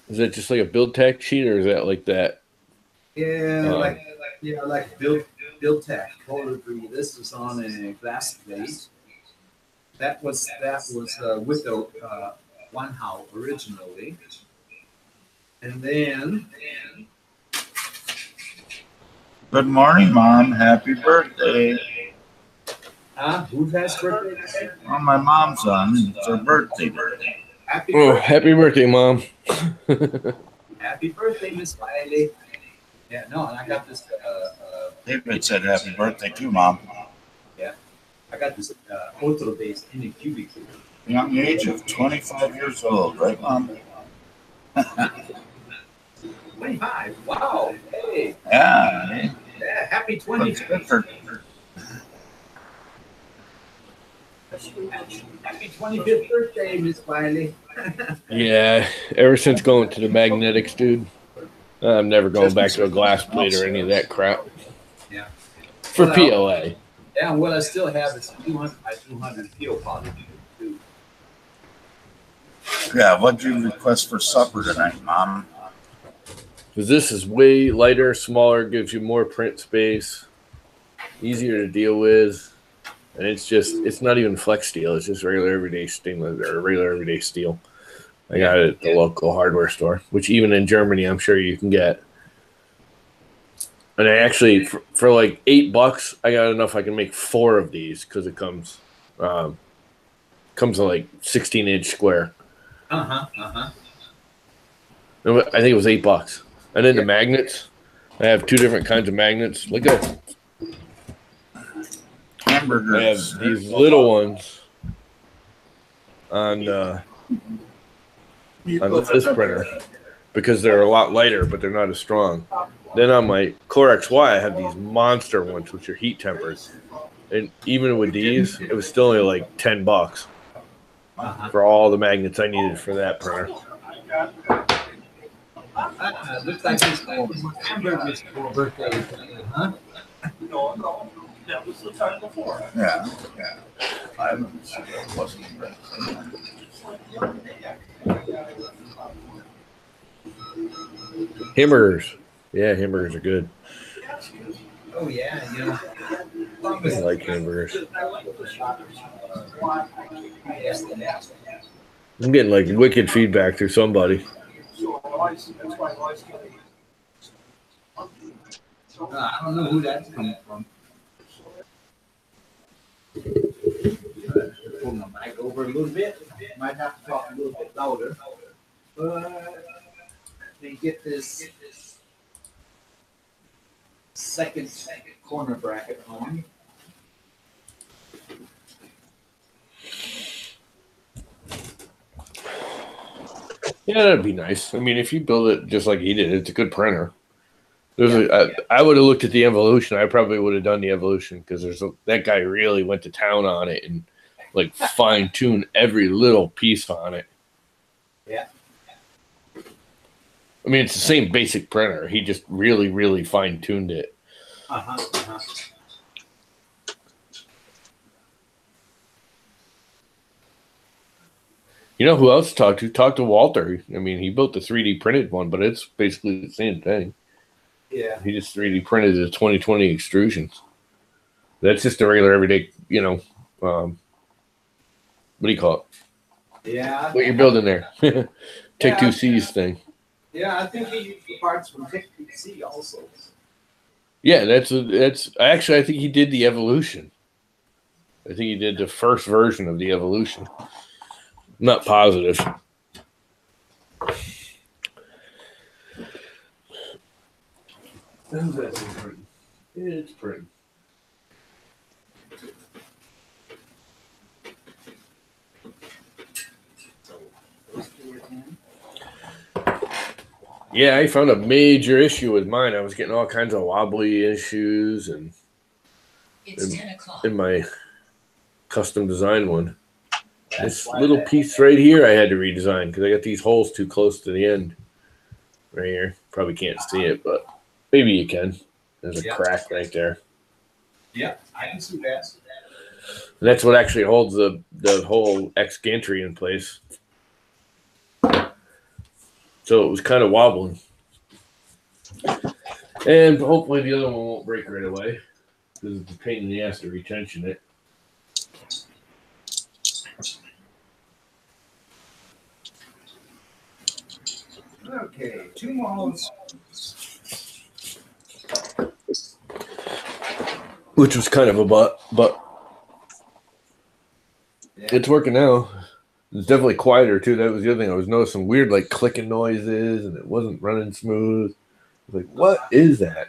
[SPEAKER 5] Is that just like a BuildTech sheet, or is that like that?
[SPEAKER 2] Yeah, like BuildTech. This is on a glass plate. That was with the One How originally, and then.
[SPEAKER 1] Good morning, Mom. Happy birthday.
[SPEAKER 2] Who has birthday today?
[SPEAKER 1] Well, my mom's son. It's her birthday today.
[SPEAKER 2] Happy birthday.
[SPEAKER 5] Happy birthday, Mom.
[SPEAKER 2] Happy birthday, Miss Wiley. Yeah, no, and I got this.
[SPEAKER 1] David said happy birthday too, Mom.
[SPEAKER 2] Yeah, I got this Otro-based in a cubicle.
[SPEAKER 1] Young age of 25 years old, right, Mom?
[SPEAKER 2] 25. Wow. Hey.
[SPEAKER 1] Yeah. Hey.
[SPEAKER 2] Yeah. Happy 25th. Happy 25th birthday, Miss Wiley.
[SPEAKER 5] Yeah. Ever since going to the magnetics, dude, I'm never going back to a glass plate or any of that crap.
[SPEAKER 2] Yeah.
[SPEAKER 5] For PLA.
[SPEAKER 2] Yeah, and what I still have is 200 by 200 peel poly.
[SPEAKER 1] Yeah. What'd you request for supper tonight, Mom?
[SPEAKER 5] Because this is way lighter, smaller, gives you more print space, easier to deal with, and it's not even flex steel. It's just regular everyday stainless or regular everyday steel. I got it at the local hardware store, which even in Germany, I'm sure you can get. And I actually, for like $8, I got enough. I can make 4 of these because it comes in like 16-inch square. I think it was $8. And then the magnets, I have 2 different kinds of magnets. Look at
[SPEAKER 1] Hamburgers.
[SPEAKER 5] I have these little ones on this printer because they're a lot lighter, but they're not as strong. Then on my Core XY, I have these monster ones, which are heat tempered. And even with these, it was still only like $10 for all the magnets I needed for that printer.
[SPEAKER 2] Looks like this hamburgers for birthday, huh?
[SPEAKER 4] No, that was the time before.
[SPEAKER 1] Yeah, yeah. I haven't seen it. Wasn't right.
[SPEAKER 5] Hamburgers. Yeah, hamburgers are good.
[SPEAKER 2] Oh yeah,
[SPEAKER 5] I like hamburgers. I'm getting like wicked feedback through somebody.
[SPEAKER 2] I don't know who that's coming from. Pull my mic over a little bit. Might have to talk a little bit louder. But they get this second corner bracket on.
[SPEAKER 5] Yeah, that'd be nice. I mean, if you build it just like he did, it's a good printer. I would have looked at the evolution. I probably would have done the evolution because that guy really went to town on it and like fine tuned every little piece on it.
[SPEAKER 2] Yeah.
[SPEAKER 5] I mean, it's the same basic printer. He just really, really fine tuned it. You know who else to talk to? Talk to Walter. I mean, he built the 3D printed one, but it's basically the same thing.
[SPEAKER 2] Yeah.
[SPEAKER 5] He just 3D printed the 2020 extrusions. That's just a regular everyday, what do you call it?
[SPEAKER 2] Yeah.
[SPEAKER 5] What you're building there. Take two C's thing.
[SPEAKER 2] Yeah, I think he used the parts from Tech2C also.
[SPEAKER 5] Yeah, actually, I think he did the evolution. I think he did the first version of the evolution. I'm not positive. That's pretty. It's pretty. Yeah, I found a major issue with mine. I was getting all kinds of wobbly issues and
[SPEAKER 6] It's 10 o'clock.
[SPEAKER 5] in my custom design one. This little piece right here I had to redesign because I got these holes too close to the end. Right here. Probably can't see it, but maybe you can. There's a crack right there.
[SPEAKER 2] Yeah, I can see that.
[SPEAKER 5] And that's what actually holds the whole X gantry in place. So it was kind of wobbling. And hopefully the other one won't break right away because it's a pain in the ass to retension it.
[SPEAKER 2] Okay, 2 more.
[SPEAKER 5] Which was kind of a butt, but it's working now. It's definitely quieter too. That was the other thing. I was noticing weird like clicking noises and it wasn't running smooth. I was like, what is that?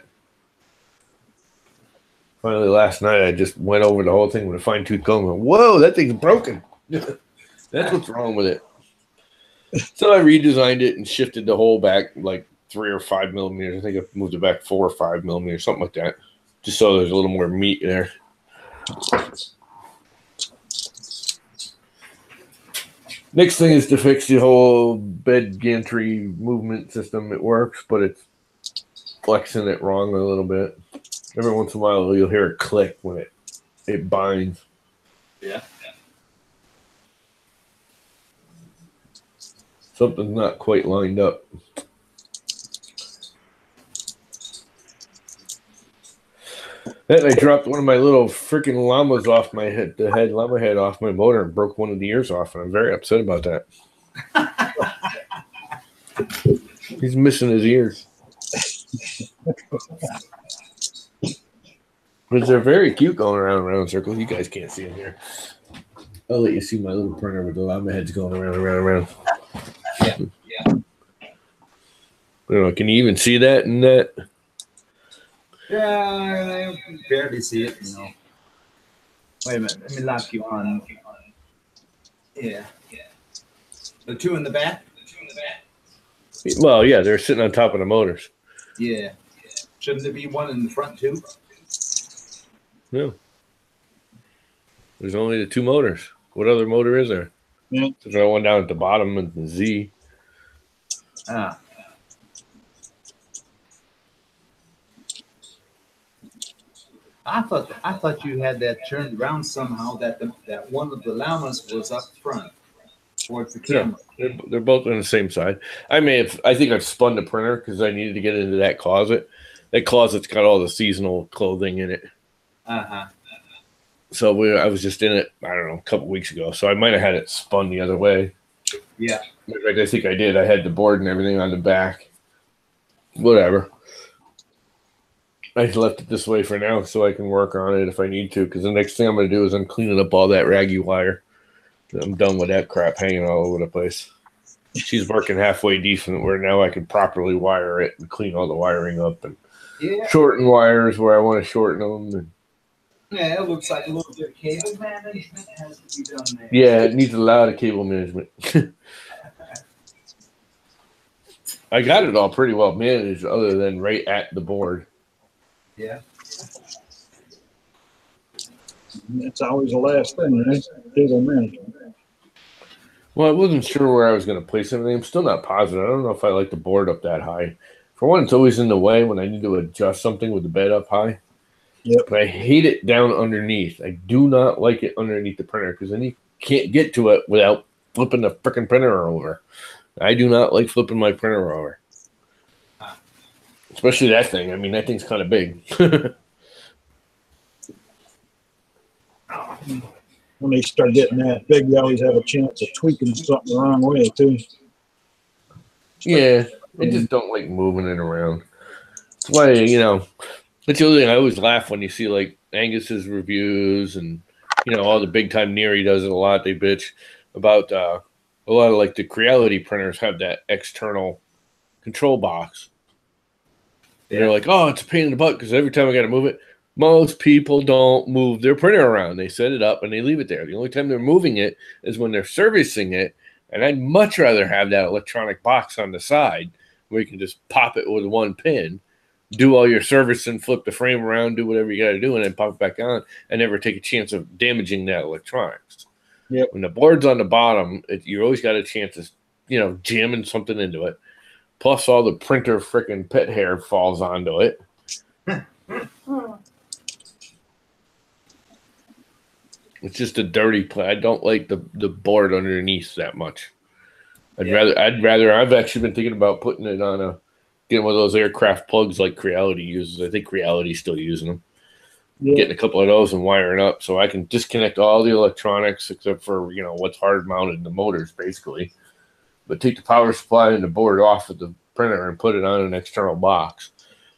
[SPEAKER 5] Finally last night I just went over the whole thing with a fine-tooth comb and went, whoa, that thing's broken. That's what's wrong with it. So I redesigned it and shifted the hole back like 3 or 5 millimeters. I think I moved it back 4 or 5 millimeters, something like that. Just so there's a little more meat there. Next thing is to fix the whole bed gantry movement system. It works, but it's flexing it wrong a little bit. Every once in a while you'll hear a click when it binds.
[SPEAKER 2] Yeah.
[SPEAKER 5] Something's not quite lined up. Then I dropped one of my little freaking llamas off my head, llama head off my motor and broke one of the ears off, and I'm very upset about that. He's missing his ears. But they're very cute going around in circles. You guys can't see them here. I'll let you see my little printer with the llama heads going around.
[SPEAKER 2] Yeah.
[SPEAKER 5] I don't know, can you even see that in that?
[SPEAKER 2] Yeah, I can barely see it, Wait a minute, let me lock you on. Yeah. The 2 in the back?
[SPEAKER 5] Well, yeah, they're sitting on top of the motors.
[SPEAKER 2] Yeah. Shouldn't there be one in the front too?
[SPEAKER 5] No. There's only the two motors. What other motor is there?
[SPEAKER 3] Yeah.
[SPEAKER 5] There's another one down at the bottom and the Z.
[SPEAKER 2] Ah. I thought you had that turned around somehow. That one of the llamas was up front towards the camera.
[SPEAKER 5] They're both on the same side. I think I've spun the printer because I needed to get into that closet. That closet's got all the seasonal clothing in it.
[SPEAKER 2] Uh-huh.
[SPEAKER 5] So I was just in it, I don't know, a couple weeks ago. So I might have had it spun the other way.
[SPEAKER 2] Yeah.
[SPEAKER 5] In fact, I think I did. I had the board and everything on the back. Whatever. I left it this way for now so I can work on it if I need to, because the next thing I'm going to do is I'm cleaning up all that raggy wire. I'm done with that crap hanging all over the place. She's working halfway decent where now I can properly wire it and clean all the wiring up and shorten wires where I want to shorten them. And
[SPEAKER 2] yeah, it looks like a little bit of cable management has to be done there.
[SPEAKER 5] yeah, it needs a lot of cable management. I got it all pretty well managed other than right at the board.
[SPEAKER 2] Yeah.
[SPEAKER 3] That's always the last thing, right? Cable management.
[SPEAKER 5] Well, I wasn't sure where I was going to place everything. I'm still not positive. I don't know if I like the board up that high. For one, it's always in the way when I need to adjust something with the bed up high.
[SPEAKER 3] Yep.
[SPEAKER 5] But I hate it down underneath. I do not like it underneath the printer because then you can't get to it without flipping the freaking printer over. I do not like flipping my printer over. Especially that thing. I mean, that thing's kind of big.
[SPEAKER 3] When they start getting that big, you always have a chance of tweaking something the wrong way, too.
[SPEAKER 5] Yeah, I just don't like moving it around. That's why, that's the other thing. I always laugh when you see, like, Angus's reviews and, all the big-time Neary does it a lot. They bitch about a lot of, like, the Creality printers have that external control box. Yeah. They're like, oh, it's a pain in the butt because every time I got to move it, most people don't move their printer around. They set it up and they leave it there. The only time they're moving it is when they're servicing it. And I'd much rather have that electronic box on the side where you can just pop it with one pin, do all your servicing, flip the frame around, do whatever you got to do, and then pop it back on and never take a chance of damaging that electronics.
[SPEAKER 3] Yep.
[SPEAKER 5] When the board's on the bottom, you always got a chance of, jamming something into it. Plus, all the printer freaking pet hair falls onto it. It's just a dirty play. I don't like the board underneath that much. I'd rather. I've actually been thinking about putting it on getting one of those aircraft plugs like Creality uses. I think Creality's still using them. Yeah. Getting a couple of those and wiring up so I can disconnect all the electronics except for what's hard mounted in the motors basically. But take the power supply and the board off of the printer and put it on an external box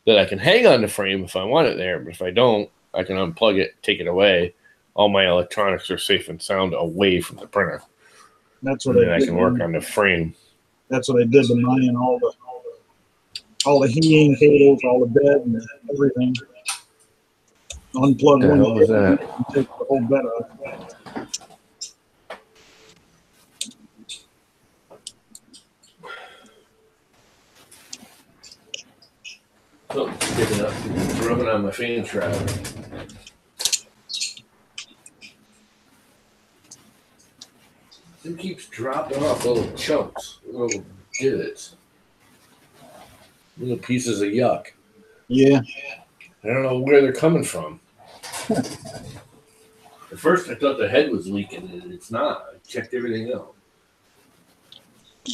[SPEAKER 5] that I can hang on the frame if I want it there. But if I don't, I can unplug it, take it away. All my electronics are safe and sound away from the printer.
[SPEAKER 3] That's what
[SPEAKER 5] I can work on the frame.
[SPEAKER 3] That's what I did to mine. All the heating cables, all the bed, and everything. Unplug one
[SPEAKER 5] was that?
[SPEAKER 3] And take the whole bed off.
[SPEAKER 5] Something's sticking up. It's rubbing on my fan shroud. It keeps dropping off little chunks, little divots, little pieces of yuck.
[SPEAKER 3] Yeah.
[SPEAKER 5] I don't know where they're coming from. At first, I thought the head was leaking, and it's not. I checked everything out.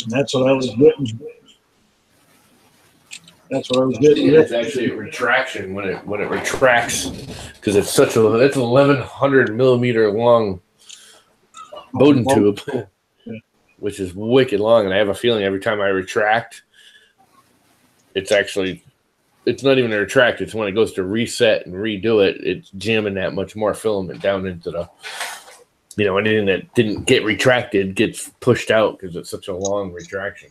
[SPEAKER 3] That's what I was getting. That's what I was getting.
[SPEAKER 5] Yeah, it's actually a retraction when it retracts because it's that's an 1,100 millimeter long Bowden tube, which is wicked long, and I have a feeling every time I retract, it's not even a retract. It's when it goes to reset and redo it, it's jamming that much more filament down into the, anything that didn't get retracted gets pushed out because it's such a long retraction.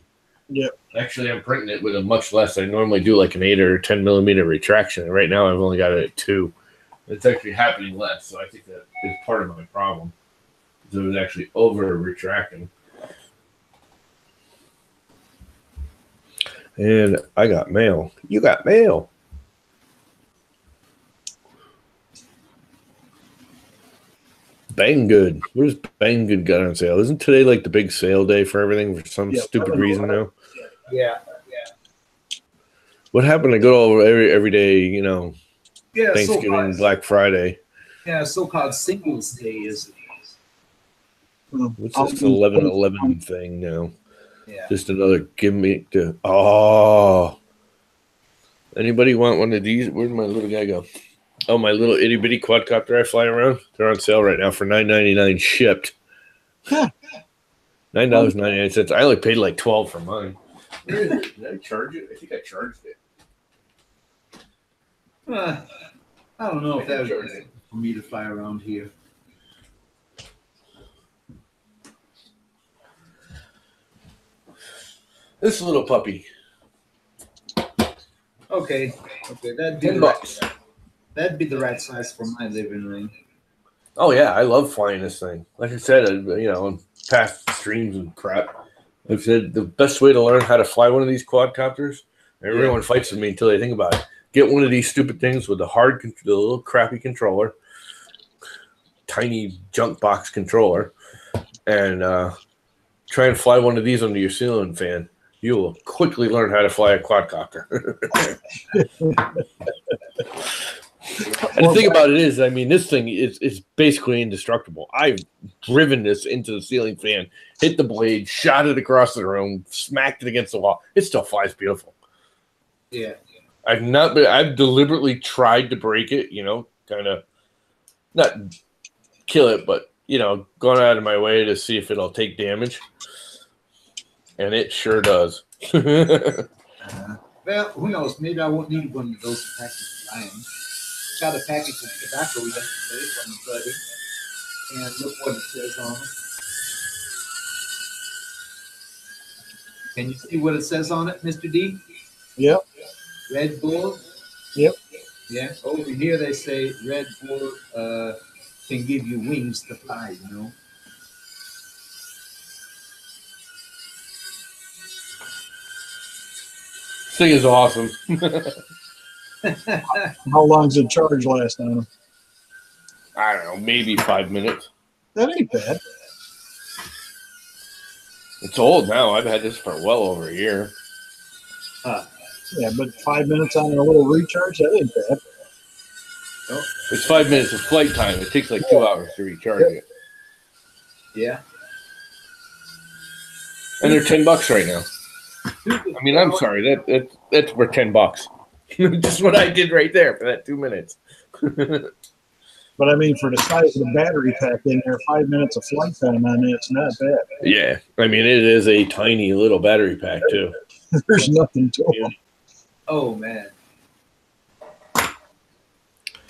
[SPEAKER 3] Yep.
[SPEAKER 5] Actually, I'm printing it with a much less. I normally do like an 8 or 10 millimeter retraction. And right now, I've only got it at 2. It's actually happening less, so I think that is part of my problem. It was actually over retracting. And I got mail. You got mail. Banggood. What has Banggood got on sale? Isn't today like the big sale day for everything for some
[SPEAKER 3] Yeah,
[SPEAKER 5] stupid reason now?
[SPEAKER 2] Yeah.
[SPEAKER 5] What happened to go over every day, you know,
[SPEAKER 2] Yeah.
[SPEAKER 5] Thanksgiving, Black Friday?
[SPEAKER 2] Yeah, so-called Singles Day is.
[SPEAKER 5] What's this 11/11 thing now?
[SPEAKER 2] Yeah.
[SPEAKER 5] Just another gimmick to. Oh. Anybody want one of these? Where'd my little guy go? Oh, my little itty bitty quadcopter I fly around. They're on sale right now for $9.99 shipped. $9.99. I only paid like $12 for mine. Did I charge it? I think I charged it.
[SPEAKER 2] I don't know if that was for me to fly around here.
[SPEAKER 5] This little puppy.
[SPEAKER 2] Okay, that'd be
[SPEAKER 5] $10.
[SPEAKER 2] That'd be the right size for my living room.
[SPEAKER 5] Oh yeah, I love flying this thing. Like I said, you know, on past streams and crap, I've said the best way to learn how to fly one of these quadcopters. Everyone fights with me until they think about it. Get one of these stupid things with the little crappy controller, tiny junk box controller, and try and fly one of these under your ceiling fan. You will quickly learn how to fly a quadcopter. And the thing about it is, I mean, this thing is basically indestructible. I've driven this into the ceiling fan, hit the blade, shot it across the room, smacked it against the wall. It still flies beautiful.
[SPEAKER 2] Yeah.
[SPEAKER 5] I've deliberately tried to break it, you know, kind of not kill it, but, you know, gone out of my way to see if it'll take damage. And it sure does.
[SPEAKER 2] Well, who knows? Maybe I won't need one of those packages of iron. Got a package of tobacco yesterday from a buddy, and look what it says on it. Can you see what it says on it, Mr. D?
[SPEAKER 3] Yep.
[SPEAKER 2] Red Bull.
[SPEAKER 3] Yep.
[SPEAKER 2] Yeah. Over here they say Red Bull can give you wings to fly. You know.
[SPEAKER 5] This thing is awesome.
[SPEAKER 3] How long does it charge last on them?
[SPEAKER 5] I don't know, maybe 5 minutes.
[SPEAKER 3] That ain't bad.
[SPEAKER 5] It's old now. I've had this for well over a year.
[SPEAKER 3] Yeah, but 5 minutes on a little recharge, that ain't bad.
[SPEAKER 2] Nope.
[SPEAKER 5] It's 5 minutes of flight time. It takes like 2 hours to recharge it.
[SPEAKER 2] Yeah.
[SPEAKER 5] And they're $10 right now. I mean, I'm sorry. That's worth $10. Just what I did right there for that 2 minutes.
[SPEAKER 3] But I mean, for the size of the battery pack in there, 5 minutes of flight time on it, it's not bad.
[SPEAKER 5] Yeah. I mean, it is a tiny little battery pack, too.
[SPEAKER 3] There's nothing to it.
[SPEAKER 2] Oh, man.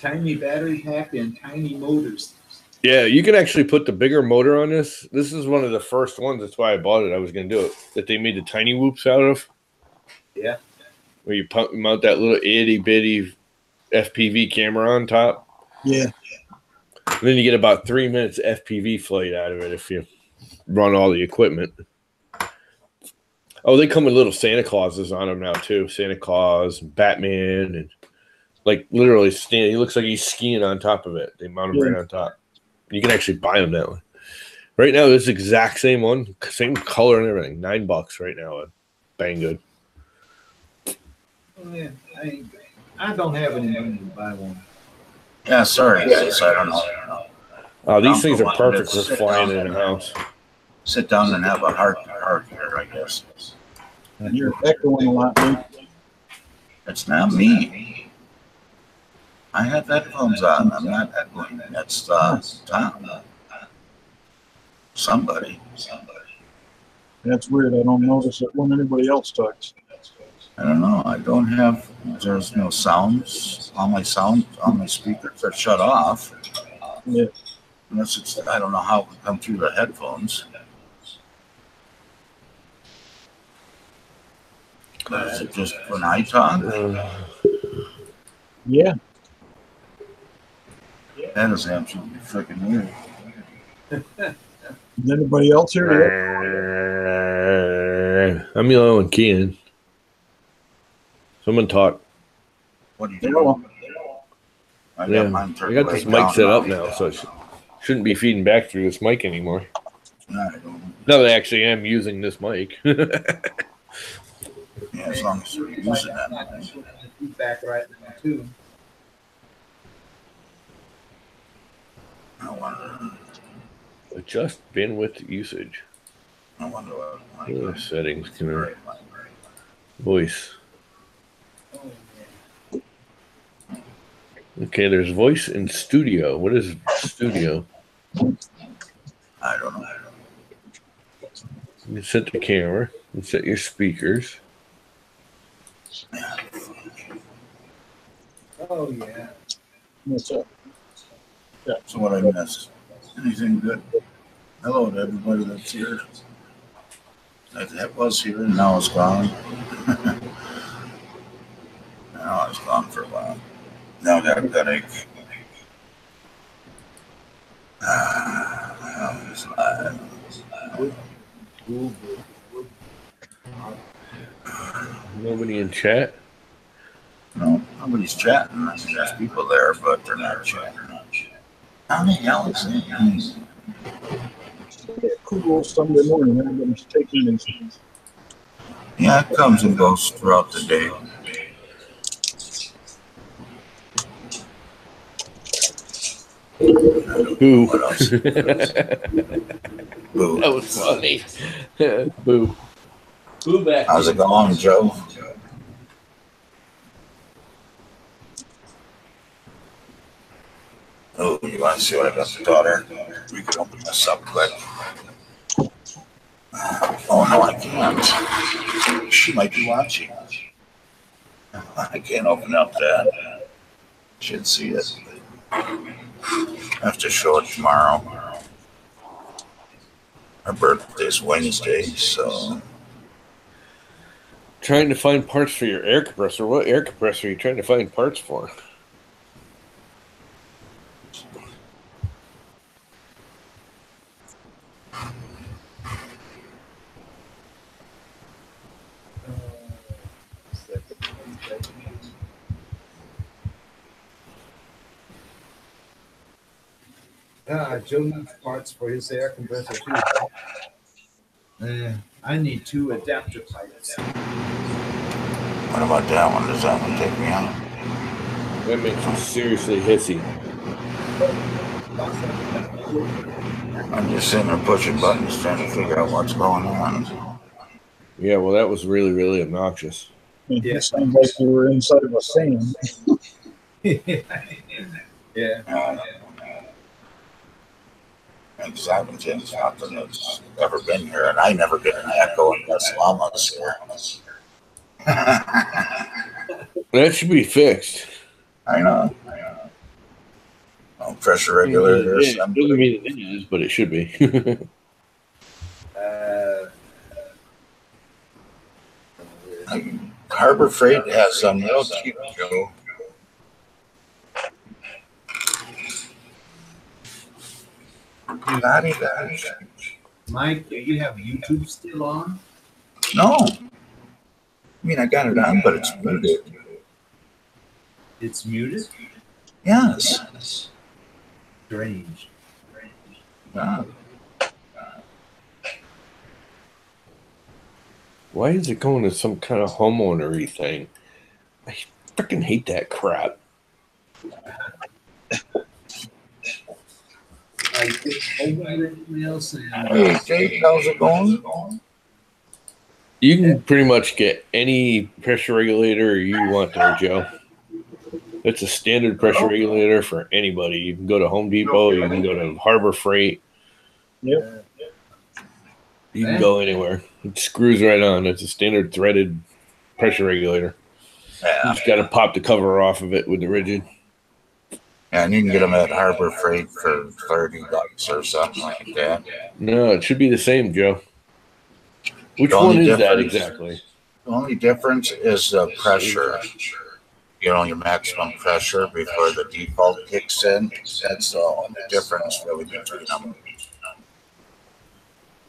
[SPEAKER 2] Tiny battery pack and tiny motors.
[SPEAKER 5] Yeah, you can actually put the bigger motor on this. This is one of the first ones. That's why I bought it. I was going to do it. That they made the tiny whoops out of.
[SPEAKER 2] Yeah.
[SPEAKER 5] Where you mount that little itty bitty FPV camera on top.
[SPEAKER 3] Yeah.
[SPEAKER 5] And then you get about 3 minutes FPV flight out of it if you run all the equipment. Oh, they come with little Santa Clauses on them now too. Santa Claus, Batman, and like literally he looks like he's skiing on top of it. They mount him right on top. You can actually buy them that way. Right now, this exact same one, same color and everything. $9 right now. Banggood.
[SPEAKER 2] Oh, yeah. I don't have any money to buy one.
[SPEAKER 1] Yeah, sorry, guys. I don't know.
[SPEAKER 5] Oh, these things are perfect for flying in a house.
[SPEAKER 1] Sit down and have a heart here, I guess.
[SPEAKER 3] And you're echoing a lot, Luke.
[SPEAKER 1] It's not me. I have headphones on. I'm not echoing. That's Tom. Somebody.
[SPEAKER 3] That's weird. I don't notice it when anybody else talks.
[SPEAKER 1] I don't know. I don't have. There's no sounds. All my speakers are shut off.
[SPEAKER 3] Yeah.
[SPEAKER 1] Unless it's. I don't know how it would come through the headphones. Is it just when I talk?
[SPEAKER 3] Yeah.
[SPEAKER 1] That is absolutely freaking weird.
[SPEAKER 3] Is anybody else here?
[SPEAKER 5] I'm the only one keying. Someone talk.
[SPEAKER 1] What do you do? I got mine turned
[SPEAKER 5] I got this
[SPEAKER 1] way
[SPEAKER 5] mic
[SPEAKER 1] down
[SPEAKER 5] set up now, so Shouldn't be feeding back through this mic anymore.
[SPEAKER 1] I don't.
[SPEAKER 5] No, I actually am using this mic.
[SPEAKER 1] Yeah, as long as you're using that.
[SPEAKER 2] Putting the feedback right now too.
[SPEAKER 1] I wonder.
[SPEAKER 5] Adjust bandwidth usage.
[SPEAKER 1] I wonder what.
[SPEAKER 5] Other settings can I voice.
[SPEAKER 2] Oh, yeah.
[SPEAKER 5] Okay, there's voice in studio. What is studio?
[SPEAKER 1] I don't know.
[SPEAKER 5] You can set the camera. You can set your speakers.
[SPEAKER 2] Oh yeah.
[SPEAKER 3] What's up?
[SPEAKER 1] So what I missed? Anything good? Hello to everybody that's here. That was here and now it's gone. Now it's gone for a while. Now I got a headache.
[SPEAKER 5] Nobody in chat.
[SPEAKER 1] No, nobody's chatting. There's people there, but they're not chatting. How the hell is it?
[SPEAKER 3] Yeah, cool Sunday morning. Everybody's taking it.
[SPEAKER 1] Yeah, it comes and goes throughout the day.
[SPEAKER 5] Boo.
[SPEAKER 1] What else? Boo.
[SPEAKER 5] That was funny. Boo. Boo back.
[SPEAKER 1] How's it going, Joe? Oh, you want to see what I got the daughter? We can open this up quick. Oh, no, I can't. She might be watching. I can't open up that. Should see it. I have to show it tomorrow. Her birthday's Wednesday, so.
[SPEAKER 5] Trying to find parts for your air compressor. What air compressor are you trying to find parts for?
[SPEAKER 2] Joe needs parts for his air compressor too. I need 2 adapter pipes.
[SPEAKER 1] What about that one? Does that one take me out?
[SPEAKER 5] That makes you seriously hissy.
[SPEAKER 1] I'm just sitting there pushing buttons trying to figure out what's going on.
[SPEAKER 5] Yeah, well, that was really, really obnoxious.
[SPEAKER 3] Yeah, sounds like you were inside of a fan.
[SPEAKER 2] Yeah.
[SPEAKER 1] Because I haven't changed nothing that's ever been here, and I never get an echo unless Llama's here.
[SPEAKER 5] That should be fixed.
[SPEAKER 1] I know. Oh, pressure regulator.
[SPEAKER 5] Yeah, doesn't mean it is, but it should be.
[SPEAKER 1] Harbor Freight has some real cheap, Joe.
[SPEAKER 2] Mike, do you have YouTube still on?
[SPEAKER 1] No. I mean, I got it on, but it's muted.
[SPEAKER 2] It's muted?
[SPEAKER 1] Yes.
[SPEAKER 2] Strange.
[SPEAKER 1] Yeah.
[SPEAKER 5] Why is it going to some kind of homeowner-y thing? I freaking hate that crap.
[SPEAKER 2] I get emails and
[SPEAKER 1] Hey, Jake, how's it going?
[SPEAKER 5] You can pretty much get any pressure regulator you want there, Joe. It's a standard pressure regulator for anybody. You can go to Home Depot. You can go to Harbor Freight.
[SPEAKER 3] Yep.
[SPEAKER 5] You can go anywhere. It screws right on. It's a standard threaded pressure regulator.
[SPEAKER 1] Yeah.
[SPEAKER 5] You just got to pop the cover off of it with the rigid.
[SPEAKER 1] Yeah, and you can get them at Harbor Freight for $30 or something like that.
[SPEAKER 5] No, it should be the same, Joe. Which
[SPEAKER 1] The
[SPEAKER 5] one
[SPEAKER 1] only
[SPEAKER 5] is that
[SPEAKER 1] difference-
[SPEAKER 5] exactly?
[SPEAKER 1] The only difference is the pressure. You know, your maximum pressure before the default kicks in. That's the only difference really between them.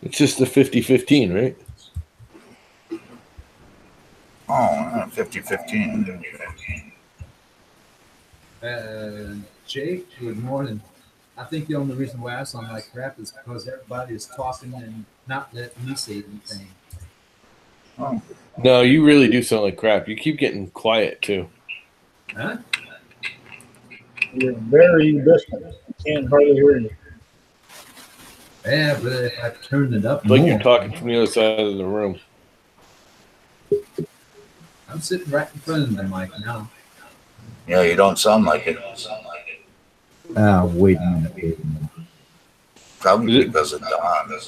[SPEAKER 5] It's just the 50-15, right?
[SPEAKER 1] Oh, 50-15.
[SPEAKER 2] Jake, good morning. I think the only reason why I sound like crap is because everybody is talking and not letting me say anything.
[SPEAKER 1] Oh,
[SPEAKER 5] No, you really do sound like crap. You keep getting quiet too.
[SPEAKER 2] Huh?
[SPEAKER 3] You're very distant. I can't hardly hear you.
[SPEAKER 2] Yeah, but if I turned it up
[SPEAKER 5] It's like
[SPEAKER 2] more,
[SPEAKER 5] you're talking from the other side of the room.
[SPEAKER 2] I'm sitting right in front of the mic now.
[SPEAKER 1] yeah, you don't sound like it.
[SPEAKER 2] Wait a minute.
[SPEAKER 1] Probably
[SPEAKER 5] Is it-
[SPEAKER 1] because of Don.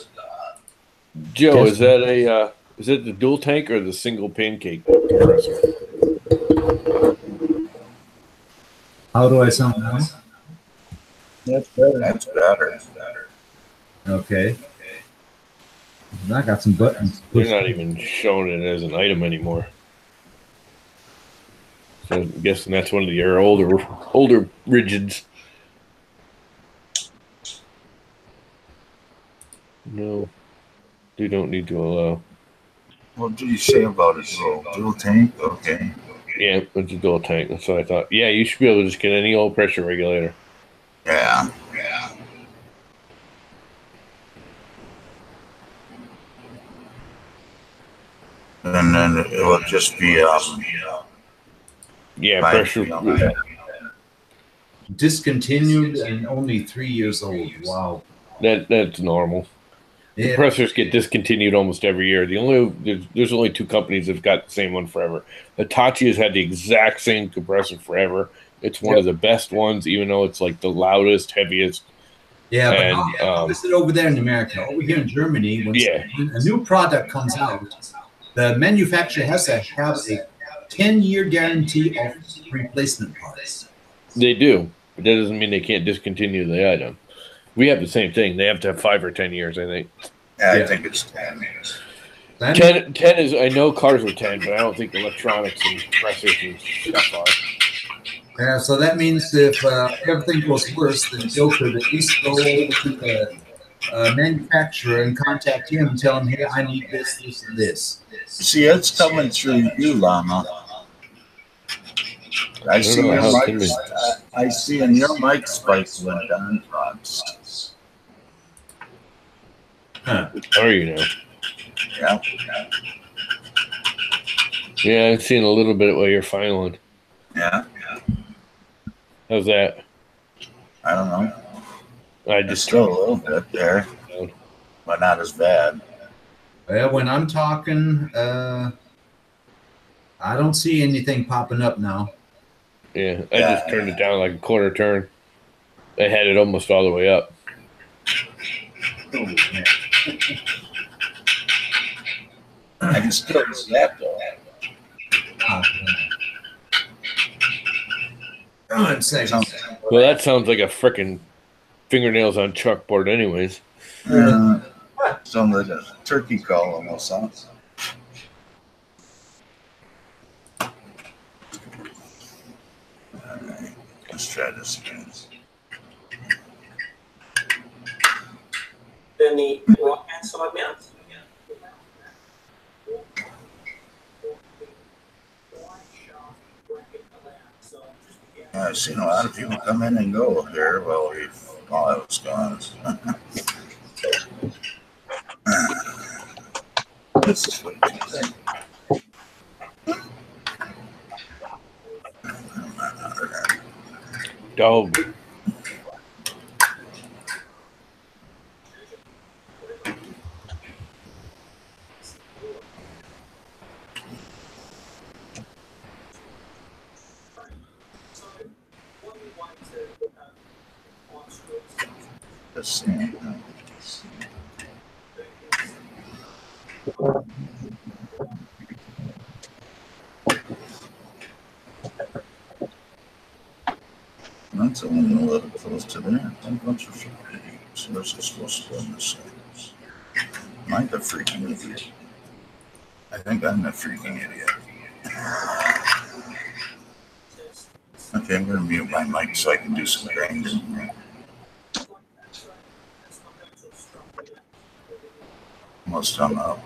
[SPEAKER 5] Joe, is
[SPEAKER 2] Testing.
[SPEAKER 5] that is it the dual tank or the single pancake compressor?
[SPEAKER 2] How do I sound now?
[SPEAKER 3] That's better.
[SPEAKER 1] That's better.
[SPEAKER 2] Okay. I got some buttons.
[SPEAKER 5] They're not even showing it as an item anymore. So I'm guessing that's one of your older rigids. No, you don't need to allow.
[SPEAKER 1] What did you say about it? Dual tank? Okay.
[SPEAKER 5] Yeah, it's a dual tank. That's what I thought. Yeah, you should be able to just get any old pressure regulator.
[SPEAKER 1] Yeah. And then it will just be
[SPEAKER 5] Yeah,
[SPEAKER 1] fine.
[SPEAKER 5] pressure.
[SPEAKER 2] Discontinued and only 3 years old. Wow.
[SPEAKER 5] That's normal.
[SPEAKER 2] Yeah.
[SPEAKER 5] Compressors get discontinued almost every year. There's only two companies that've got the same one forever. Hitachi has had the exact same compressor forever. It's one of the best ones, even though it's like the loudest, heaviest.
[SPEAKER 2] Yeah, but
[SPEAKER 5] And,
[SPEAKER 2] how is it over there in America? Over here in Germany, when
[SPEAKER 5] Yeah.
[SPEAKER 2] a new product comes out, the manufacturer has to have a 10-year guarantee of replacement parts.
[SPEAKER 5] They do, but that doesn't mean they can't discontinue the item. We have the same thing. They have to have 5 or 10 years, I think.
[SPEAKER 1] Yeah, I
[SPEAKER 2] Yeah.
[SPEAKER 1] think it's 10.
[SPEAKER 5] 10 is, I know cars are 10, but I don't think electronics and compressors and stuff are.
[SPEAKER 2] Yeah, so that means if everything goes worse, then Joe could at least go over to the manufacturer and contact him and tell him, hey, I need this, this, and this.
[SPEAKER 1] See, it's coming through you, Llama. I see
[SPEAKER 5] know
[SPEAKER 1] your
[SPEAKER 5] how
[SPEAKER 1] mic.
[SPEAKER 5] can we-
[SPEAKER 1] I see in your mic spike went down.
[SPEAKER 2] Huh.
[SPEAKER 5] How are you now?
[SPEAKER 1] Yeah.
[SPEAKER 5] Yeah, I've seen a little bit while you're filing.
[SPEAKER 1] Yeah.
[SPEAKER 5] How's that?
[SPEAKER 1] I don't know.
[SPEAKER 5] I
[SPEAKER 1] It's
[SPEAKER 5] just
[SPEAKER 1] still a little bit there, but not as bad.
[SPEAKER 2] Well, when I'm talking, I don't see anything popping up now.
[SPEAKER 5] Yeah, I just turned it down like a quarter turn. I had it almost all the way up.
[SPEAKER 1] I can still see that though.
[SPEAKER 2] One second.
[SPEAKER 5] Well, that sounds like a frickin' fingernails on chalkboard, anyways.
[SPEAKER 1] Sounds like a turkey call almost, huh? Alright, let's try this again.
[SPEAKER 4] Then the right-hand side mount.
[SPEAKER 1] I've seen a lot of people come in and go here while I was gone. This is what you think.
[SPEAKER 5] Dog.
[SPEAKER 1] Let's see. That's only a little close to there. A bunch of so this is supposed to go on this side. Am I the freaking idiot? I think I'm the freaking idiot. Okay, I'm going to mute my mic so I can do some grinding. Almost done up.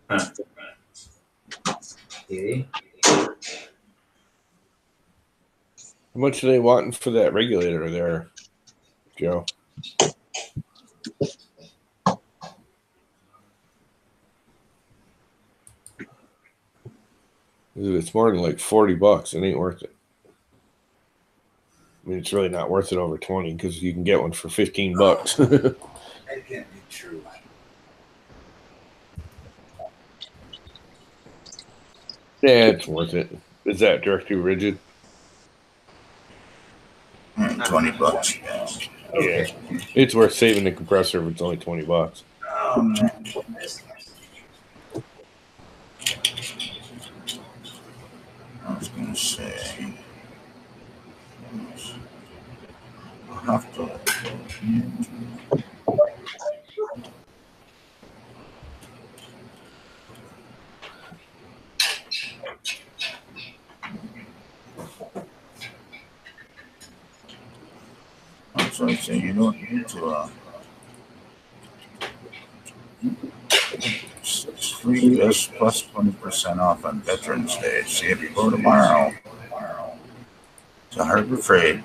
[SPEAKER 2] Okay.
[SPEAKER 5] How much are they wanting for that regulator there, Joe? It's more than like $40. It ain't worth it. I mean, it's really not worth it over 20 because you can get one for $15.
[SPEAKER 2] That can't be true.
[SPEAKER 5] Yeah, it's worth it. Is that directly rigid?
[SPEAKER 1] $20. Yeah.
[SPEAKER 5] Yeah, it's worth saving the compressor if it's only $20.
[SPEAKER 1] I was going to say, I'll have to. So I say you don't need to. It's free this plus 20% off on Veterans Day. See if you go tomorrow to Harbor Freight.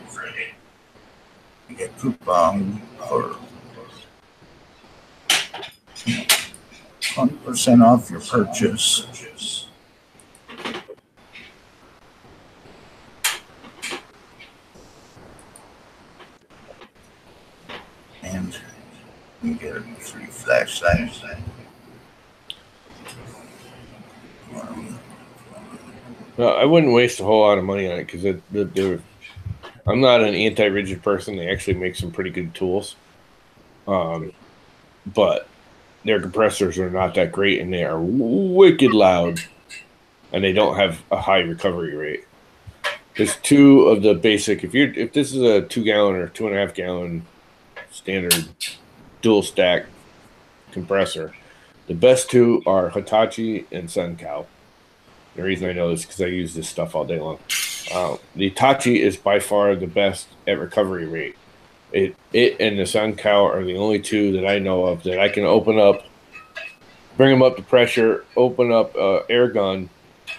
[SPEAKER 1] You get coupon for 20% off your purchase. And you get a free flashlight.
[SPEAKER 5] I wouldn't waste a whole lot of money on it because I'm not an anti-rigid person. They actually make some pretty good tools, but their compressors are not that great, and they are wicked loud, and they don't have a high recovery rate. There's two of the basic. If this is a 2-gallon or 2.5-gallon standard dual stack compressor, the best two are Hitachi and SunCal. The reason I know this is because I use this stuff all day long. The Hitachi is by far the best at recovery rate. It and the SunCal are the only two that I know of that I can open up, bring them up to pressure, open up air gun,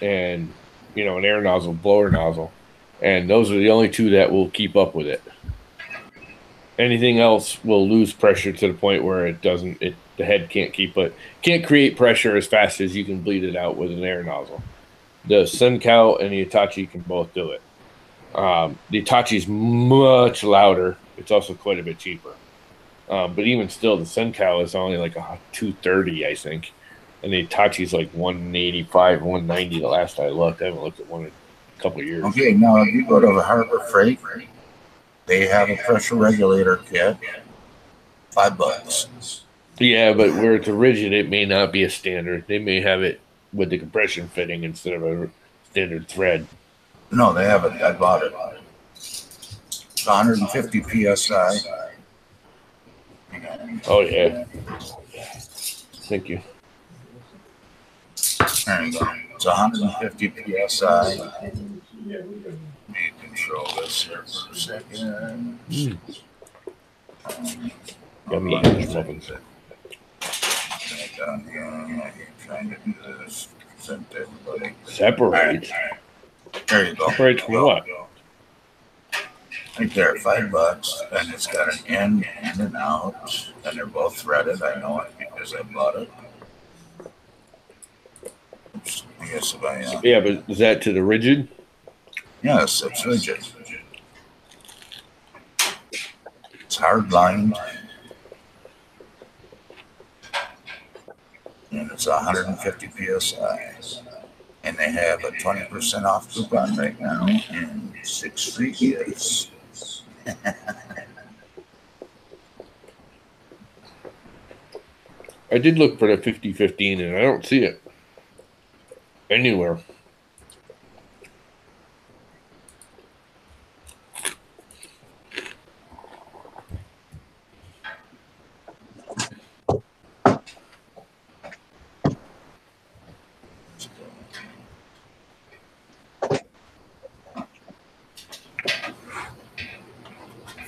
[SPEAKER 5] and an air nozzle, blower nozzle, and those are the only two that will keep up with it. Anything else will lose pressure to the point where it doesn't. The head can't can't create pressure as fast as you can bleed it out with an air nozzle. The SunCal and the Hitachi can both do it. The Hitachi is much louder. It's also quite a bit cheaper. But even still, the SunCal is only like a 230, I think. And the Hitachi is like 185, 190 the last I looked. I haven't looked at one in a couple of years.
[SPEAKER 1] Okay, now if you go to the Harbor Freight, they have a pressure regulator kit, $5.
[SPEAKER 5] Yeah, but where it's a rigid, it may not be a standard. They may have it with the compression fitting instead of a standard thread.
[SPEAKER 1] No, they have it. I bought it. It's 150 psi.
[SPEAKER 5] Oh yeah. Thank you.
[SPEAKER 1] There you go. It's 150 psi. Let me control this here for a second.
[SPEAKER 5] Yummy English muffins.
[SPEAKER 1] Down here, I'm trying to do this. Send to everybody.
[SPEAKER 5] Separate.
[SPEAKER 1] There you go.
[SPEAKER 5] Separate from what?
[SPEAKER 1] Right there, $5, and it's got an in and out, and they're both threaded. I know it because I bought it. Oops, I guess if I
[SPEAKER 5] Yeah, but is that to the rigid?
[SPEAKER 1] yes, it's rigid. It's hard lined, and it's 150 psi. And they have a 20% off coupon right now, and 6 free gifts.
[SPEAKER 5] I did look for the 5015 and I don't see it anywhere.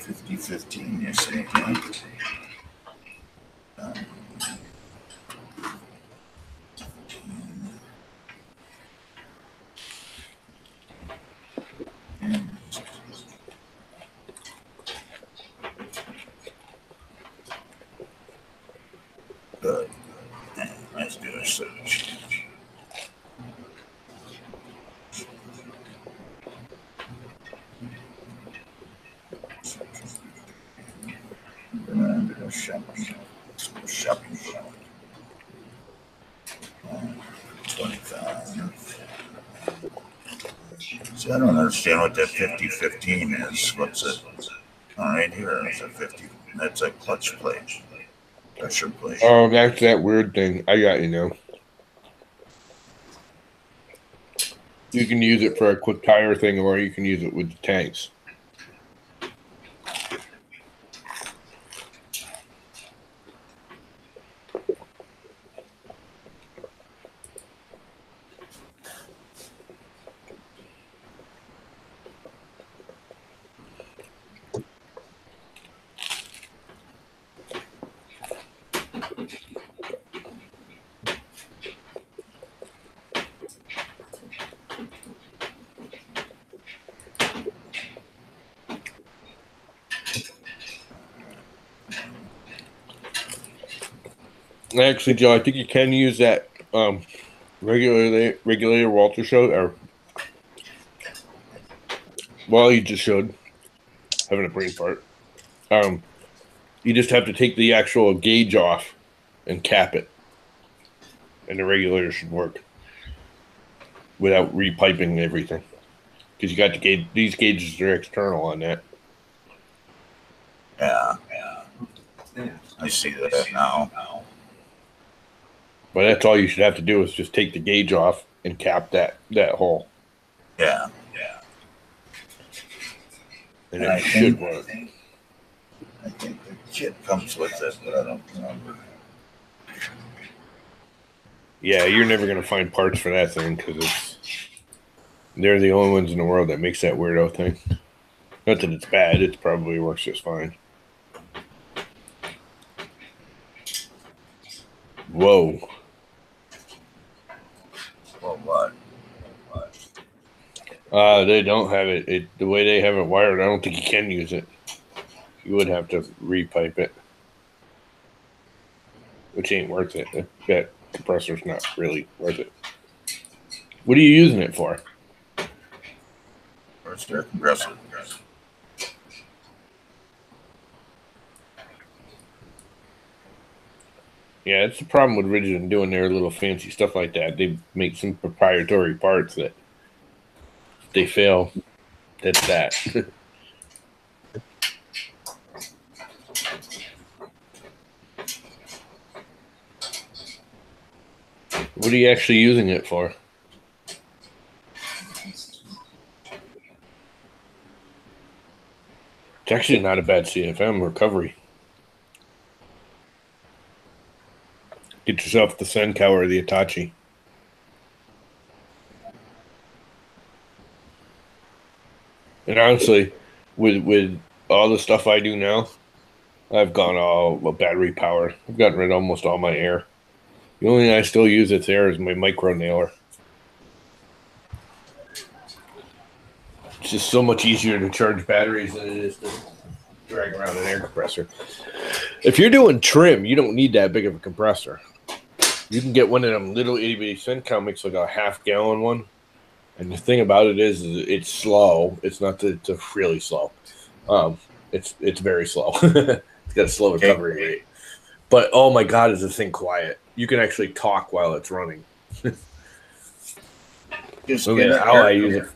[SPEAKER 1] $50.15, you say, right? usage. Shopping. 25. See, I don't understand what that 5015 is. What's it? All right, here is a 50. That's a clutch plate. Pressure plate.
[SPEAKER 5] Oh, that's that weird thing. I got you now. You can use it for a quick tire thing, or you can use it with the tanks. Actually, Joe, I think you can use that regulator Walter showed, or well, you just showed having a brain fart. You just have to take the actual gauge off and cap it, and the regulator should work without repiping everything. Because you got the gauge; these gauges are external on that.
[SPEAKER 1] Yeah. I see that now.
[SPEAKER 5] But that's all you should have to do is just take the gauge off and cap that hole.
[SPEAKER 1] Yeah.
[SPEAKER 5] And it should work.
[SPEAKER 1] I think the kit comes with it, but I don't remember.
[SPEAKER 5] Yeah, you're never going to find parts for that thing because they're the only ones in the world that makes that weirdo thing. Not that it's bad. It probably works just fine. Whoa.
[SPEAKER 1] Well, what?
[SPEAKER 5] They don't have it. The way they have it wired, I don't think you can use it. You would have to repipe it, which ain't worth it. That compressor's not really worth it. What are you using it for?
[SPEAKER 1] First air compressor.
[SPEAKER 5] Yeah, it's the problem with Rigid and doing their little fancy stuff like that. They make some proprietary parts that if they fail, that's that. What are you actually using it for? It's actually not a bad CFM recovery. Get yourself the Senko or the Itachi. And honestly, with all the stuff I do now, I've gone all battery power. I've gotten rid of almost all my air. The only thing I still use that's air is my micro nailer. It's just so much easier to charge batteries than it is to drag around an air compressor. If you're doing trim, you don't need that big of a compressor. You can get one of them little itty bitty Senko, makes like a half-gallon one. And the thing about it is it's slow. It's not that it's really slow. It's very slow. It's got a slow recovery rate. But oh my God, is this thing quiet? You can actually talk while it's running.
[SPEAKER 1] Just
[SPEAKER 5] Look
[SPEAKER 1] get
[SPEAKER 5] at how I use it.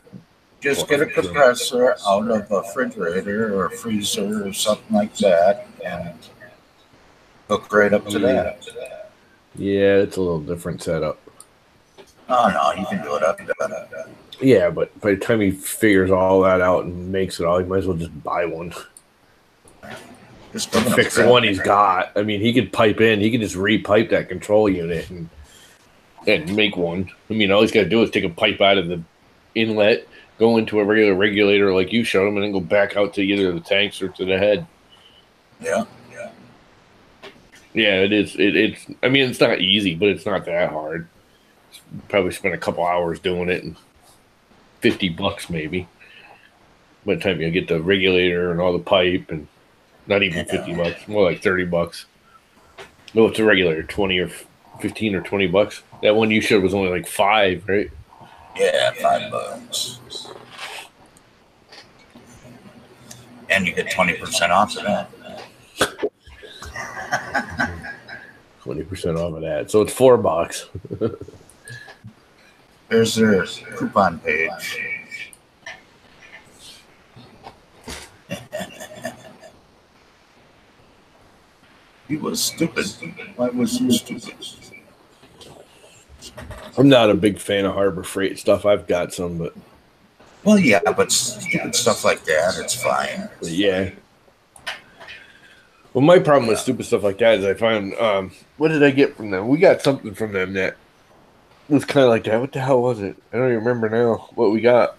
[SPEAKER 1] Just get a compressor out of a refrigerator or a freezer or something like that and hook right up to that.
[SPEAKER 5] Yeah, it's a little different setup.
[SPEAKER 1] Oh, no, you can do it up.
[SPEAKER 5] Yeah, but by the time he figures all that out and makes it all, he might as well just buy one.
[SPEAKER 1] Just
[SPEAKER 5] Fix the one he's got. I mean, he could pipe in. He could just repipe that control unit and make one. I mean, all he's got to do is take a pipe out of the inlet, go into a regular regulator like you showed him, and then go back out to either the tanks or to the head.
[SPEAKER 1] Yeah.
[SPEAKER 5] Yeah, it is. It's. I mean, it's not easy, but it's not that hard. Probably spend a couple hours doing it, and $50 maybe. By the time you get the regulator and all the pipe, and not even $50, more like $30. No, it's a regulator, 20 or 15 or 20 bucks. That one you showed was only like $5, right?
[SPEAKER 1] Yeah, $5. And you get 20% off of that.
[SPEAKER 5] 20% off of that. So it's $4.
[SPEAKER 1] There's their coupon page. He was stupid. Why was he stupid?
[SPEAKER 5] I'm not a big fan of Harbor Freight stuff. I've got some, but
[SPEAKER 1] Well, yeah, but stupid stuff like that, it's fine.
[SPEAKER 5] yeah. Well, my problem with stupid stuff like that is I find, what did I get from them? We got something from them that was kind of like that. What the hell was it? I don't even remember now what we got.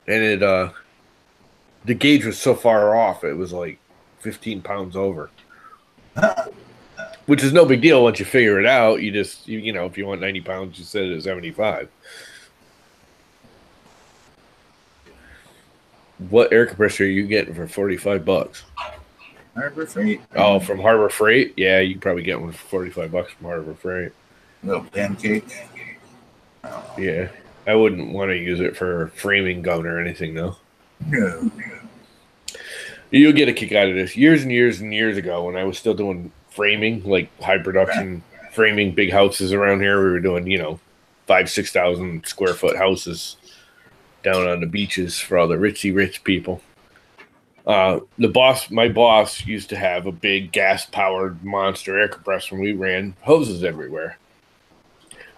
[SPEAKER 5] And it, the gauge was so far off, it was like 15 pounds over. Which is no big deal once you figure it out. You just, you know, if you want 90 pounds, you set it at 75. What air compressor are you getting for 45 bucks?
[SPEAKER 1] Harbor Freight?
[SPEAKER 5] Oh, from Harbor Freight? Yeah, you probably get one for 45 bucks from Harbor Freight.
[SPEAKER 1] Little pancake.
[SPEAKER 5] Yeah. I wouldn't want to use it for framing gun or anything, though.
[SPEAKER 1] No.
[SPEAKER 5] You'll get a kick out of this. Years and years and years ago, when I was still doing framing, like high production framing, big houses around here, we were doing, you know, 5,000-6,000 square foot houses down on the beaches for all the rich people. My boss used to have a big gas powered monster air compressor, and we ran hoses everywhere.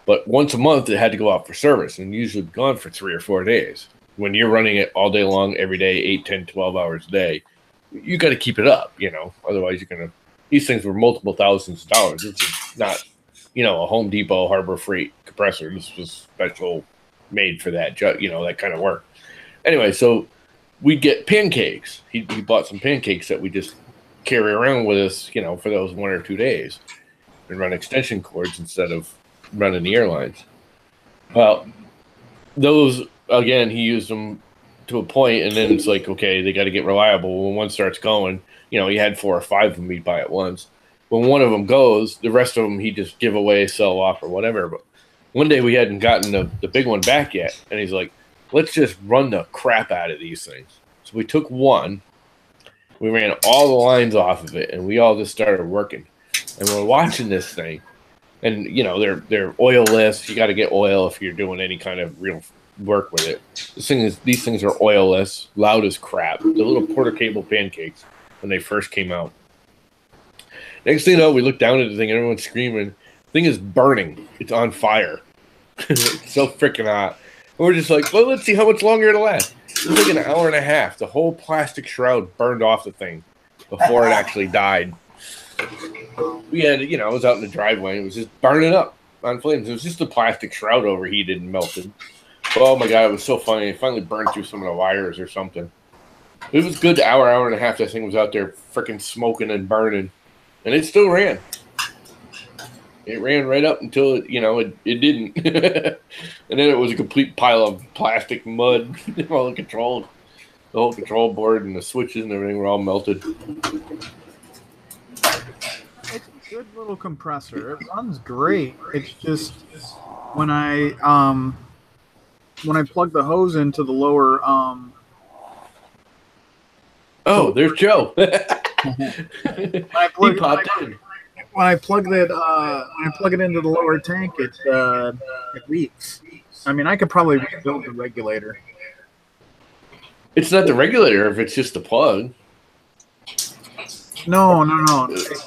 [SPEAKER 5] But once a month, it had to go out for service, and usually gone for 3 or 4 days. When you're running it all day long, every day, 8, 10, 12 hours a day, you got to keep it up, you know. Otherwise, you're going to... These things were multiple thousands of dollars. This is not, you know, a Home Depot Harbor Freight compressor. This was special made for that, you know, that kind of work. Anyway, so we'd get pancakes. He bought some pancakes that we just carry around with us, you know, for those 1 or 2 days and run extension cords instead of running the airlines. Well, those, again, he used them to a point, and then it's like, okay, they got to get reliable. When one starts going, you know, he had 4 or 5 of them he'd buy at once. When one of them goes, the rest of them he'd just give away, sell off, or whatever. But one day we hadn't gotten the big one back yet, and he's like, let's just run the crap out of these things. So we took one, we ran all the lines off of it, and we all just started working. And we're watching this thing, and, you know, they're oilless. You got to get oil if you're doing any kind of real work with it. These things are oilless, loud as crap. The little Porter cable pancakes when they first came out. Next thing you know, we look down at the thing, everyone's screaming. The thing is burning. It's on fire. It's so freaking hot. And we're just like, well, let's see how much longer it'll last. It was like an hour and a half. The whole plastic shroud burned off the thing before it actually died. We had, you know, I was out in the driveway. It was just burning up on flames. It was just the plastic shroud overheated and melted. Oh my God, it was so funny. It finally burned through some of the wires or something. It was good hour and a half that thing was out there freaking smoking and burning. And it still ran. It ran right up until, it didn't. And then it was a complete pile of plastic mud. All the whole control board and the switches and everything were all melted.
[SPEAKER 7] It's a good little compressor. It runs great. It's just when I plug the hose into the lower
[SPEAKER 5] Oh, there's Joe.
[SPEAKER 7] when I plug it into the lower tank, it leaks. I mean, I could probably rebuild the regulator.
[SPEAKER 5] It's not the regulator if it's just the plug.
[SPEAKER 7] No.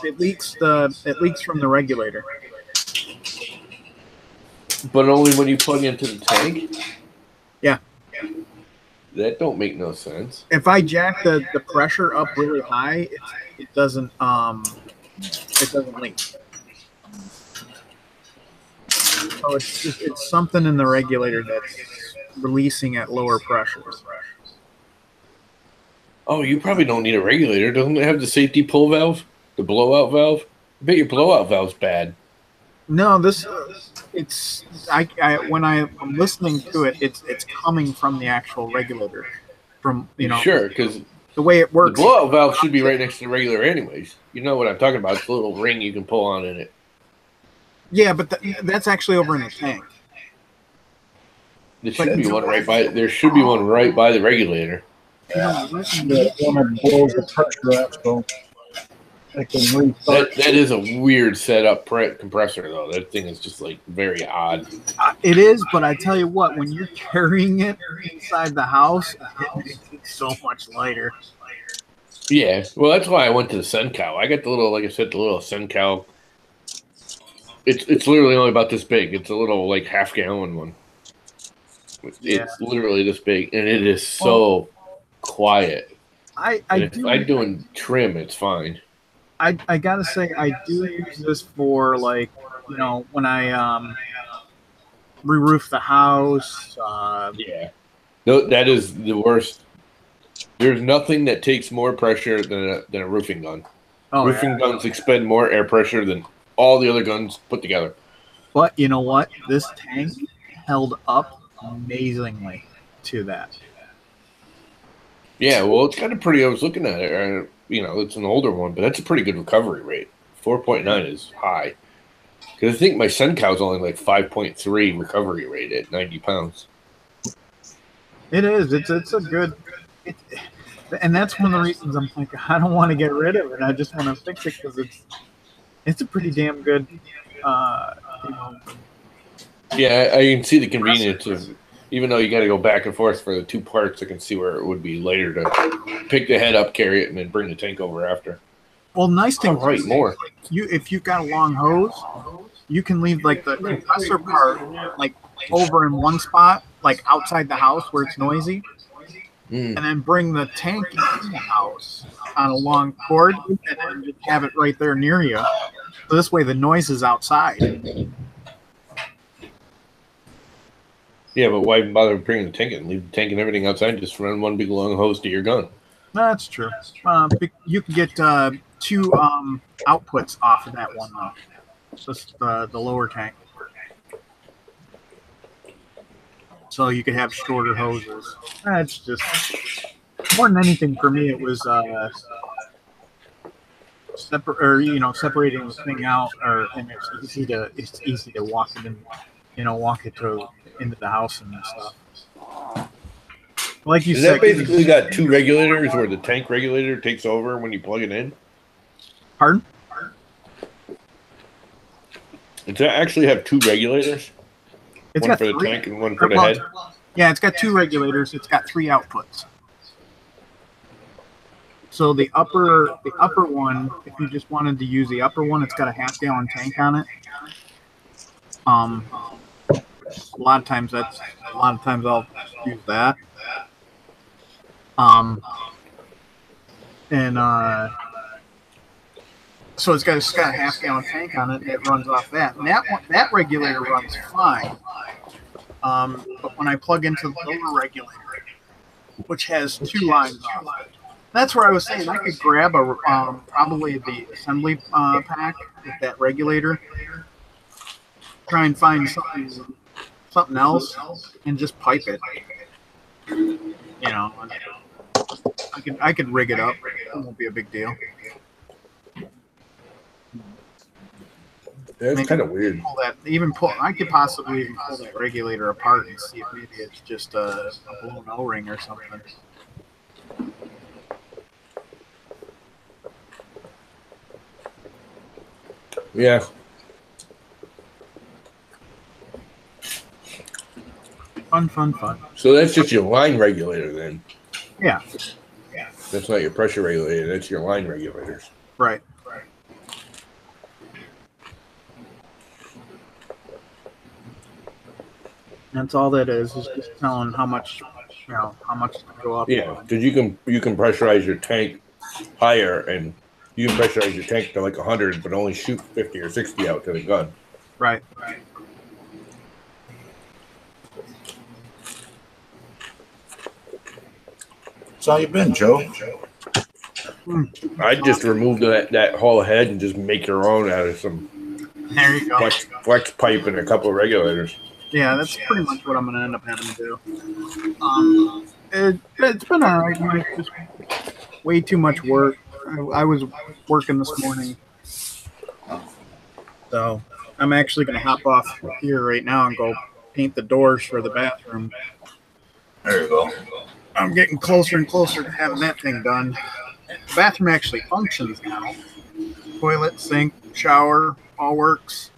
[SPEAKER 7] It leaks from the regulator.
[SPEAKER 5] But only when you plug into the tank?
[SPEAKER 7] Yeah.
[SPEAKER 5] That don't make no sense.
[SPEAKER 7] If I jack the pressure up really high, it doesn't leak. So it's something in the regulator that's releasing at lower pressures.
[SPEAKER 5] Oh, you probably don't need a regulator. Doesn't it have the safety pull valve? The blowout valve? I bet your blowout valve's bad.
[SPEAKER 7] No, when I'm listening to it, it's coming from the actual regulator. From
[SPEAKER 5] Sure, because
[SPEAKER 7] the way it works.
[SPEAKER 5] The blowout valve should be right next to the regulator anyways. You know what I'm talking about. It's a little ring you can pull on in it.
[SPEAKER 7] Yeah, but that's actually over in the tank.
[SPEAKER 5] There should be one right by. There should be one right by the regulator.
[SPEAKER 3] The one that blows the pressure out, so I can restart.
[SPEAKER 5] That is a weird setup compressor though. That thing is just like very odd.
[SPEAKER 7] It is, but I tell you what, when you're carrying it inside the house, it makes it so much lighter.
[SPEAKER 5] Yeah, well, that's why I went to the Sencow. I got the little, like I said, the little Sencow. It's literally only about this big. It's a little like half-gallon one. It's literally this big, and it is so quiet. If I'm doing trim, it's fine.
[SPEAKER 7] I gotta say, I do use this for, like, you know, when I re-roof the house.
[SPEAKER 5] Yeah, no, that is the worst. There's nothing that takes more pressure than a roofing gun. Roofing guns expend more air pressure than all the other guns put together.
[SPEAKER 7] But you know what? This tank held up amazingly to that.
[SPEAKER 5] Yeah, well, it's kind of pretty. I was looking at it. You know, it's an older one, but that's a pretty good recovery rate. 4.9 is high. Because I think my Sencow is only like 5.3 recovery rate at 90 pounds.
[SPEAKER 7] It is. It's a good. And that's one of the reasons I'm like, I don't want to get rid of it. I just want to fix it because it's a pretty damn good.
[SPEAKER 5] Yeah, I can see the convenience of, even though you got to go back and forth for the two parts, I can see where it would be later to pick the head up, carry it, and then bring the tank over after.
[SPEAKER 7] Well, nice thing
[SPEAKER 5] is, more.
[SPEAKER 7] If you've got a long hose, you can leave like the compressor part like over in one spot, like outside the house where it's noisy. And then bring the tank into the house on a long cord and then just have it right there near you. So this way the noise is outside.
[SPEAKER 5] Yeah, but why bother bringing the tank in? Leave the tank and everything outside and just run one big long hose to your gun.
[SPEAKER 7] That's true. You can get 2 outputs off of that one, though. Just the lower tank. So you could have shorter hoses. That's just more than anything for me. It was separating the thing out, and it's easy to walk it in, walk it into the house and stuff. Like you said,
[SPEAKER 5] that basically got 2 regulators, where the tank regulator takes over when you plug it in.
[SPEAKER 7] Pardon?
[SPEAKER 5] Does that actually have 2 regulators?
[SPEAKER 7] It's
[SPEAKER 5] one
[SPEAKER 7] got
[SPEAKER 5] for
[SPEAKER 7] 3.
[SPEAKER 5] The tank and one for the head?
[SPEAKER 7] Yeah, it's got 2 regulators. It's got 3 outputs. So the upper one, if you just wanted to use the upper one, it's got a half-gallon tank on it. A lot of times I'll use that. So it's got a half-gallon tank on it, and it runs off that. And that regulator runs fine. But when I plug into the lower regulator, which has 2 lines on it, that's where I was saying I could grab probably the assembly pack with that regulator, try and find something else, and just pipe it. I could rig it up. It won't be a big deal.
[SPEAKER 5] Yeah, it's kind of weird.
[SPEAKER 7] I could possibly even pull that regulator apart and see if maybe it's just a blown O-ring or something.
[SPEAKER 5] Yeah.
[SPEAKER 7] Fun.
[SPEAKER 5] So that's just your line regulator then?
[SPEAKER 7] Yeah.
[SPEAKER 5] That's not your pressure regulator. That's your line regulators.
[SPEAKER 7] Right. That's all that is just telling how much to go up.
[SPEAKER 5] Yeah, because you can pressurize your tank higher, and you can pressurize your tank to like 100, but only shoot 50 or 60 out to the gun.
[SPEAKER 7] Right.
[SPEAKER 1] So how you been, Joe?
[SPEAKER 5] I just removed that whole head and just make your own out of some
[SPEAKER 7] there you go.
[SPEAKER 5] flex pipe and a couple of regulators.
[SPEAKER 7] Yeah, that's pretty much what I'm going to end up having to do. It's been all right. It's just way too much work. I was working this morning. So I'm actually going to hop off here right now and go paint the doors for the bathroom.
[SPEAKER 1] There you go.
[SPEAKER 7] I'm getting closer and closer to having that thing done. The bathroom actually functions now. Toilet, sink, shower, all works.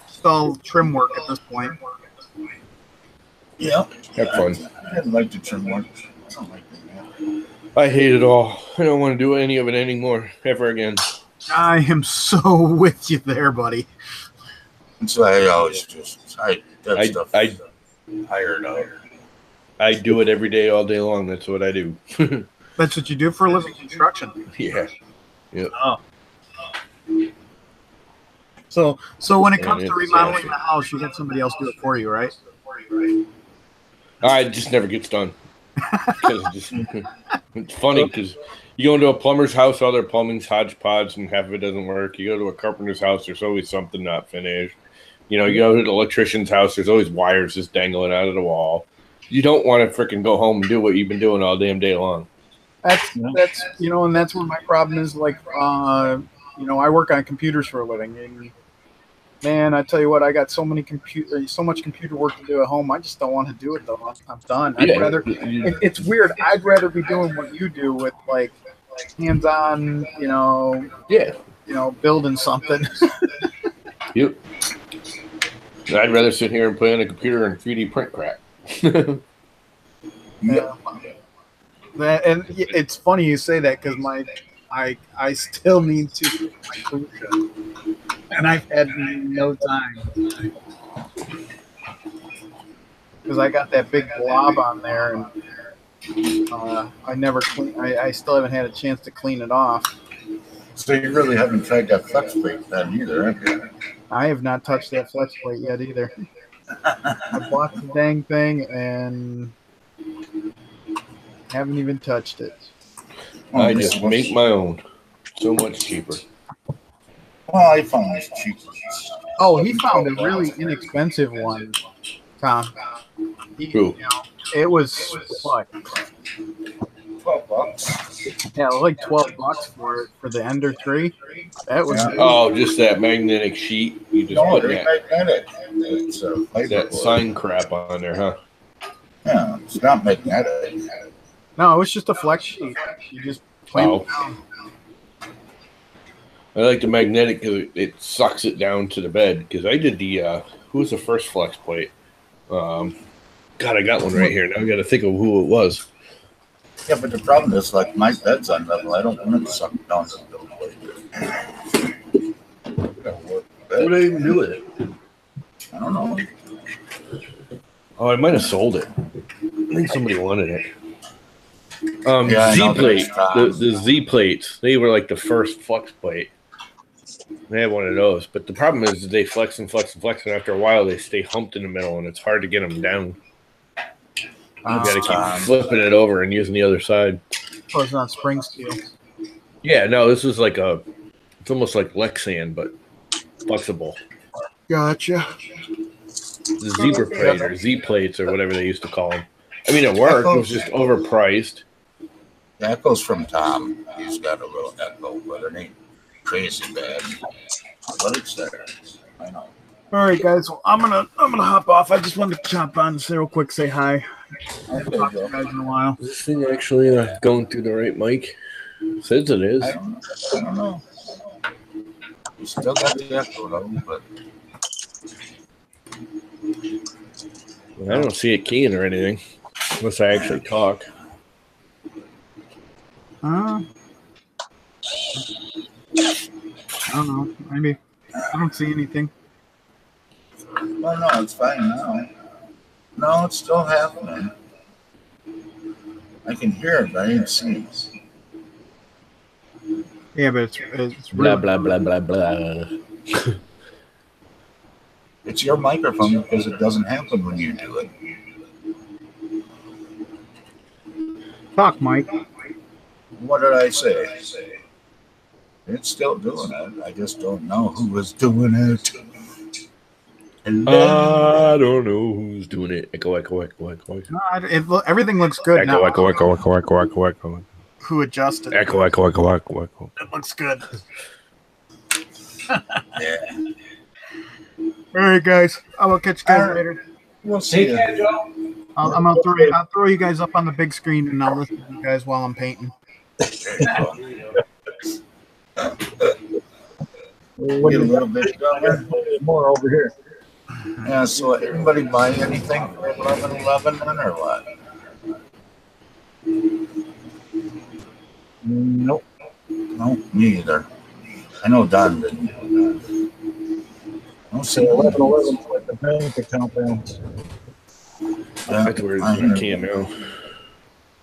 [SPEAKER 7] Still trim work at this point.
[SPEAKER 1] Yeah.
[SPEAKER 5] Have fun.
[SPEAKER 1] I didn't like the trim work. I don't like that.
[SPEAKER 5] I hate it all. I don't want to do any of it anymore, ever again.
[SPEAKER 7] I am so with you there, buddy.
[SPEAKER 1] And so I always just, that stuff is tired out.
[SPEAKER 5] I do it every day, all day long. That's what I do.
[SPEAKER 7] That's what you do for a living, construction.
[SPEAKER 5] Yeah. Yep.
[SPEAKER 7] Oh. So when it comes to remodeling the house, you have somebody else do it for you, right?
[SPEAKER 5] It just never gets done. It's funny because you go into a plumber's house, all their plumbing's hodgepodge, and half of it doesn't work. You go to a carpenter's house, there's always something not finished. You know, you go to the electrician's house, there's always wires just dangling out of the wall. You don't want to freaking go home and do what you've been doing all damn day long.
[SPEAKER 7] That's and that's where my problem is. Like, I work on computers for a living, and man, I tell you what, I got so much computer work to do at home. I just don't want to do it though. I'm done. It's weird. I'd rather be doing what you do with like hands-on, building something.
[SPEAKER 5] Yep. I'd rather sit here and play on a computer and 3D print crap.
[SPEAKER 7] Yeah. And it's funny you say that because I still need to my solution, and I've had no time because I got that big blob on there, and I still haven't had a chance to clean it off.
[SPEAKER 1] So you really haven't tried that flex plate then either, have you?
[SPEAKER 7] I have not touched that flex plate yet either. I bought the dang thing and haven't even touched it.
[SPEAKER 5] I just make my own. So much cheaper.
[SPEAKER 1] Well, I found this cheap.
[SPEAKER 7] Oh, he found a really inexpensive one, Tom. It was what?
[SPEAKER 1] $12.
[SPEAKER 7] Yeah, it was like $12 for the Ender 3. That was
[SPEAKER 5] just that magnetic sheet. You just put
[SPEAKER 1] magnetic. It's
[SPEAKER 5] that sign crap on there, huh?
[SPEAKER 1] Yeah, it's not magnetic.
[SPEAKER 7] No, it was just a flex sheet. You just clamp it down.
[SPEAKER 5] I like the magnetic because it sucks it down to the bed. Because I did the who was the first flex plate? God, I got one right here. Now I got to think of who it was.
[SPEAKER 1] Yeah, but the problem is, like, my bed's on level. I don't want it to suck down to the plate.
[SPEAKER 5] What did I even do with it?
[SPEAKER 1] I don't know.
[SPEAKER 5] Oh, I might have sold it. I think somebody wanted it.
[SPEAKER 1] Z
[SPEAKER 5] plate, the Z plates. They were like the first flex plate. They had one of those, but the problem is they flex and flex and flex, and after a while they stay humped in the middle, and it's hard to get them down. You got to keep flipping it over and using the other side.
[SPEAKER 7] Oh, it's not spring steel.
[SPEAKER 5] Yeah, no, this is like it's almost like Lexan, but flexible.
[SPEAKER 7] Gotcha.
[SPEAKER 5] The zebra plate or Z plates or whatever they used to call them. I mean, it worked. It was just overpriced.
[SPEAKER 1] The echo's from Tom. He's got a little echo, but it ain't crazy bad. But it's there. I know.
[SPEAKER 7] All right, guys. Well, I'm gonna hop off. I just wanted to jump on and say real quick, say hi. I haven't talked to you guys in a while.
[SPEAKER 5] Is this thing actually going through the right mic? It says it is.
[SPEAKER 1] I don't know. We still got the echo though, but
[SPEAKER 5] I don't see it keying or anything, unless I actually talk.
[SPEAKER 7] I don't know. Maybe I don't see anything.
[SPEAKER 1] well, no, it's fine now. No, it's still happening. I can hear it, but I didn't see it.
[SPEAKER 7] Yeah, but it's
[SPEAKER 5] Blah,
[SPEAKER 7] really,
[SPEAKER 5] blah, blah, blah, blah.
[SPEAKER 1] It's your microphone because it doesn't happen when you do it.
[SPEAKER 7] talk, Mike.
[SPEAKER 1] What did I say? It's still doing it. I just don't know who was doing it. And
[SPEAKER 5] I don't know who's doing it. Echo, echo, echo, echo, echo.
[SPEAKER 7] No, everything looks good now.
[SPEAKER 5] Echo, echo, echo, echo, echo, echo.
[SPEAKER 7] Who adjusted?
[SPEAKER 5] Echo, echo, echo, echo, echo.
[SPEAKER 7] It looks good.
[SPEAKER 1] yeah.
[SPEAKER 7] All right, guys. I will catch you guys
[SPEAKER 1] All right.
[SPEAKER 7] later.
[SPEAKER 1] We'll see
[SPEAKER 2] Take
[SPEAKER 1] you.
[SPEAKER 2] care, Joe.
[SPEAKER 7] I'll throw you guys up on the big screen and I'll listen to you guys while I'm painting.
[SPEAKER 1] There you go.
[SPEAKER 3] When
[SPEAKER 1] Get a
[SPEAKER 3] you
[SPEAKER 1] little bit going.
[SPEAKER 3] more over here.
[SPEAKER 1] Yeah, so everybody buy anything for 11/11 then, or what?
[SPEAKER 3] Nope.
[SPEAKER 1] No, me either. I know Don didn't. I'll
[SPEAKER 3] So
[SPEAKER 1] see
[SPEAKER 3] 11/11 with the bank account balance.
[SPEAKER 5] That's where
[SPEAKER 1] I
[SPEAKER 5] it's
[SPEAKER 1] hear
[SPEAKER 5] my
[SPEAKER 1] you.
[SPEAKER 5] can now.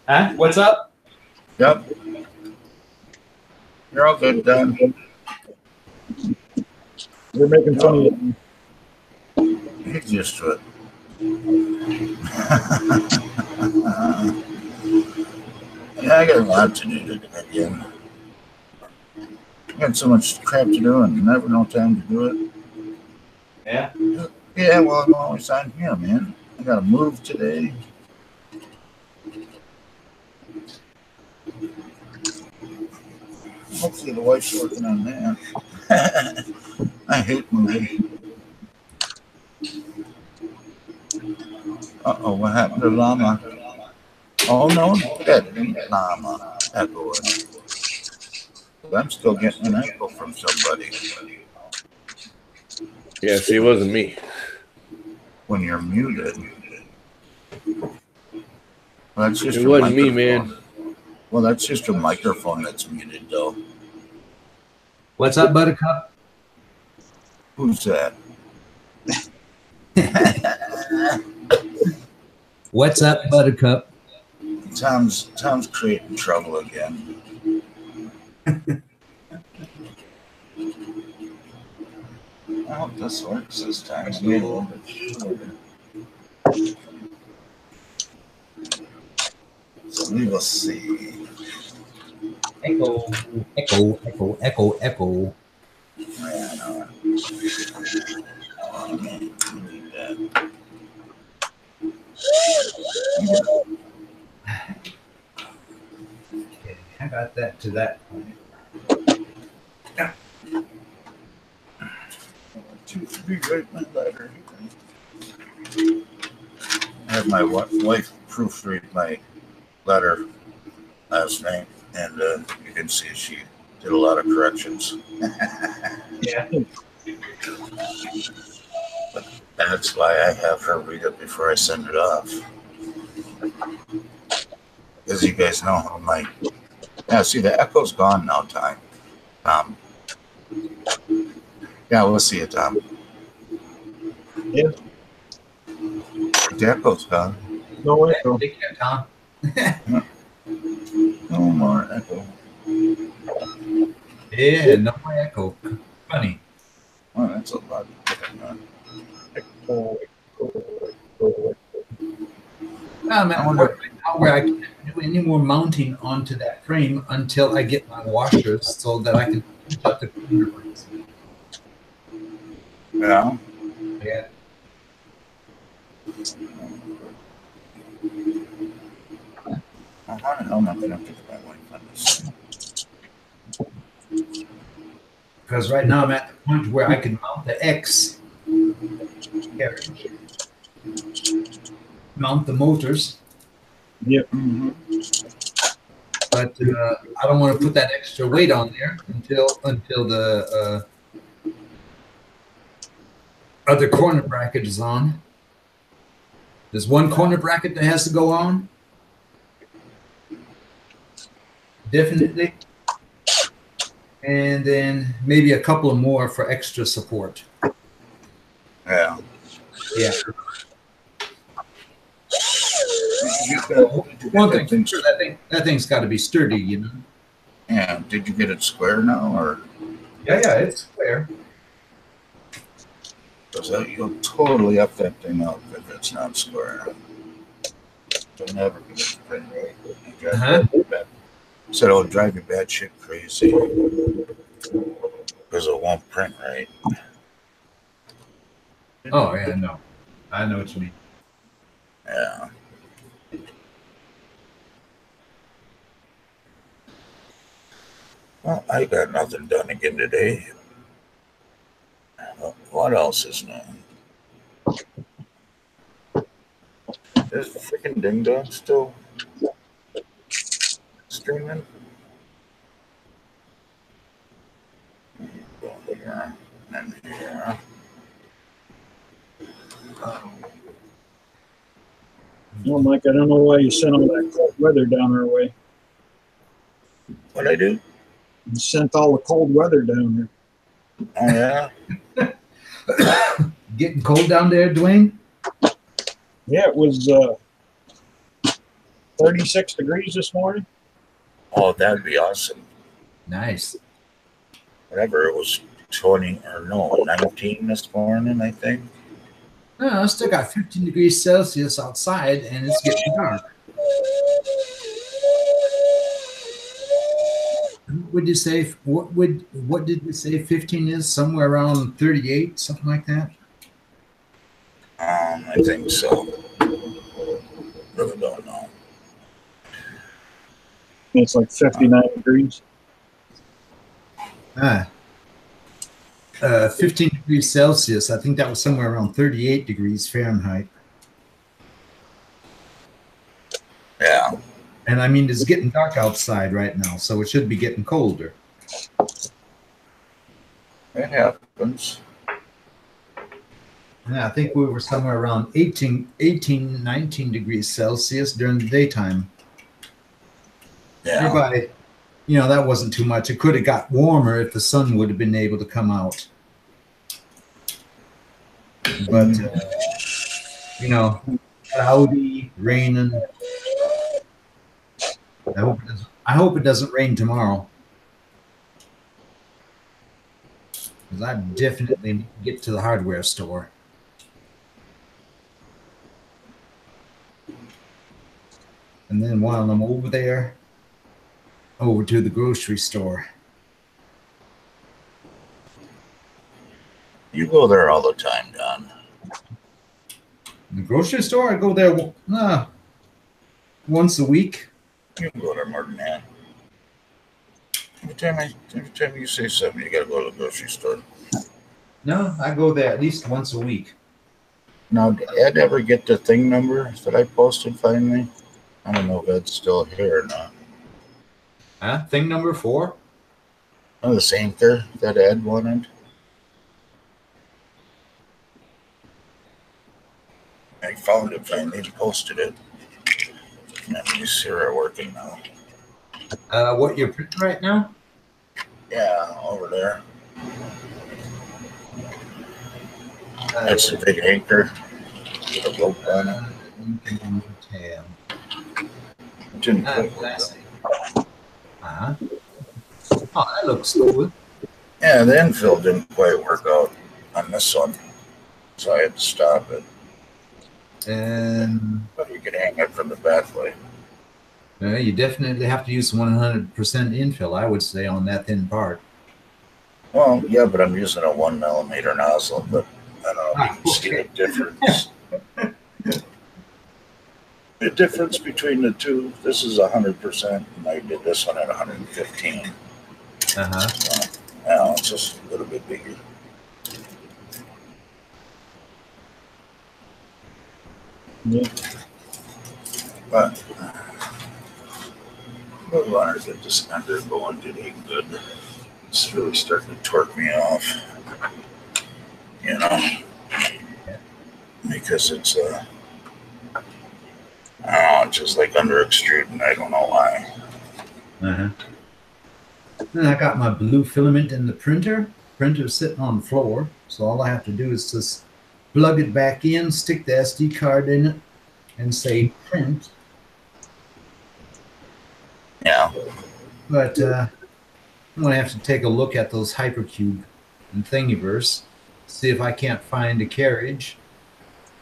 [SPEAKER 2] Huh? What's up?
[SPEAKER 1] Yep. You're all good, Don.
[SPEAKER 3] They're making fun of you.
[SPEAKER 1] He's used to it. Yeah, I got a lot to do today again. I got so much crap to do and never no time to do it.
[SPEAKER 2] Yeah.
[SPEAKER 1] Yeah, well, I'm always on here, man. I got to move today. Hopefully the wife's working on that. I hate moving. Uh-oh, what happened to Llama? Oh, no, that ain't Llama echoing. I'm still getting an echo from somebody.
[SPEAKER 5] Yeah, see, it wasn't me.
[SPEAKER 1] When you're muted. Well, that's just
[SPEAKER 5] It
[SPEAKER 1] a
[SPEAKER 5] wasn't me,
[SPEAKER 1] microphone.
[SPEAKER 5] man.
[SPEAKER 1] Well, that's just a microphone that's muted, though.
[SPEAKER 2] What's up, Buttercup?
[SPEAKER 1] Who's that?
[SPEAKER 2] What's up, Buttercup?
[SPEAKER 1] Tom's creating trouble again. I hope this works this time. It's made a little bit shorter. So we will see.
[SPEAKER 2] Echo, echo, echo, echo, echo.
[SPEAKER 1] Yeah, no. Oh, man, we need that.
[SPEAKER 2] Okay, how about that to that point?
[SPEAKER 1] To rewrite my letter. I had my wife proofread my letter last night, and you can see she did a lot of corrections.
[SPEAKER 2] Yeah.
[SPEAKER 1] But that's why I have her read it before I send it off. As you guys know, how my see the echo's gone now, Tom. Yeah, we'll see you, Tom.
[SPEAKER 3] Yeah.
[SPEAKER 1] The echo's gone.
[SPEAKER 3] No echo.
[SPEAKER 2] Take care, Tom.
[SPEAKER 1] No more echo.
[SPEAKER 2] Yeah, no more echo. Funny.
[SPEAKER 1] Oh, that's a lot.
[SPEAKER 3] Echo.
[SPEAKER 2] I'm at work right now where I can't do any more mounting onto that frame until I get my washers so that I can shut the corner braces.
[SPEAKER 1] Yeah.
[SPEAKER 2] Yeah.
[SPEAKER 1] How the hell am I going to get my wife on this?
[SPEAKER 2] Because right now I'm at the point where I can mount the X carriage, mount the motors,
[SPEAKER 3] Yep.
[SPEAKER 1] Mm-hmm.
[SPEAKER 2] but I don't want to put that extra weight on there until the other corner bracket is on. There's one corner bracket that has to go on. Definitely. And then maybe a couple of more for extra support.
[SPEAKER 1] Yeah.
[SPEAKER 2] Yeah. One thing, sure, that thing's got to be sturdy, you know.
[SPEAKER 1] Yeah. Did you get it square now, or?
[SPEAKER 2] Yeah, it's square.
[SPEAKER 1] Because you'll totally up that thing up if it's not square. You'll never get it print right. Said it'll drive you batshit crazy because it won't print right.
[SPEAKER 2] Oh yeah, no, I know what you mean.
[SPEAKER 1] Yeah. Well, I got nothing done again today. What else is new? Is freaking Ding Dong still streaming? Go there, and here.
[SPEAKER 3] Well, Mike, I don't know why you sent all that cold weather down our way.
[SPEAKER 1] What I do?
[SPEAKER 3] You sent all the cold weather down
[SPEAKER 1] Oh yeah.
[SPEAKER 2] Getting cold down there, Dwayne?
[SPEAKER 3] there. Yeah, it was 36 degrees this morning.
[SPEAKER 1] Oh, that'd be awesome.
[SPEAKER 2] Nice.
[SPEAKER 1] Whatever it was, 20 or no, 19 this morning, I think.
[SPEAKER 2] No, I still got 15 degrees Celsius outside, and it's getting dark. Would you say what did we say 15 is? Somewhere around 38, something like that?
[SPEAKER 1] I think so. Really don't know.
[SPEAKER 3] It's like 59 degrees.
[SPEAKER 2] 15 degrees Celsius. I think that was somewhere around 38 degrees Fahrenheit.
[SPEAKER 1] Yeah.
[SPEAKER 2] And I mean, it's getting dark outside right now, so it should be getting colder.
[SPEAKER 1] It happens.
[SPEAKER 2] Yeah, I think we were somewhere around 19 degrees Celsius during the daytime.
[SPEAKER 1] Yeah.
[SPEAKER 2] Everybody, you know, that wasn't too much. It could have got warmer if the sun would have been able to come out. But, you know, cloudy, raining. I hope it doesn't rain tomorrow. Because I definitely need to get to the hardware store. And then while I'm over there, over to the grocery store.
[SPEAKER 1] You go there all the time, Don.
[SPEAKER 2] The grocery store, I go there once a week.
[SPEAKER 1] You can go there more than that. Every time you say something, you gotta go to the grocery store.
[SPEAKER 2] No, I go there at least once a week.
[SPEAKER 1] Now, did Ed ever get the thing number that I posted finally? I don't know if Ed's still here or not.
[SPEAKER 2] Huh? Thing number 4?
[SPEAKER 1] Oh, the sinker that Ed wanted. I found it finally and posted it. Let me see her working now.
[SPEAKER 2] What you're printing right now?
[SPEAKER 1] Yeah, over there. That's the big anchor with a rope on it. It didn't quite work out.
[SPEAKER 2] Oh, that looks good.
[SPEAKER 1] Yeah, the infill didn't quite work out on this one, so I had to stop it.
[SPEAKER 2] And
[SPEAKER 1] But you could hang it from the backplate.
[SPEAKER 2] you definitely have to use 100% infill, I would say, on that thin part.
[SPEAKER 1] Well, yeah, but I'm using a 1 millimeter nozzle, but I don't know if you can see the difference. The difference between the two, this is 100%, and I did this one at 115.
[SPEAKER 2] Uh-huh.
[SPEAKER 1] Now it's just a little bit bigger.
[SPEAKER 3] Yeah.
[SPEAKER 1] But the runners that just under going did ain't good. It's really starting to torque me off. You know, because it's I don't know, it's just like under extruding. I don't know why.
[SPEAKER 2] Uh-huh. Then I got my blue filament in the printer. Printer's sitting on the floor, so all I have to do is just plug it back in, stick the SD card in it, and say print.
[SPEAKER 1] Yeah.
[SPEAKER 2] But I'm going to have to take a look at those Hypercube and Thingiverse, see if I can't find a carriage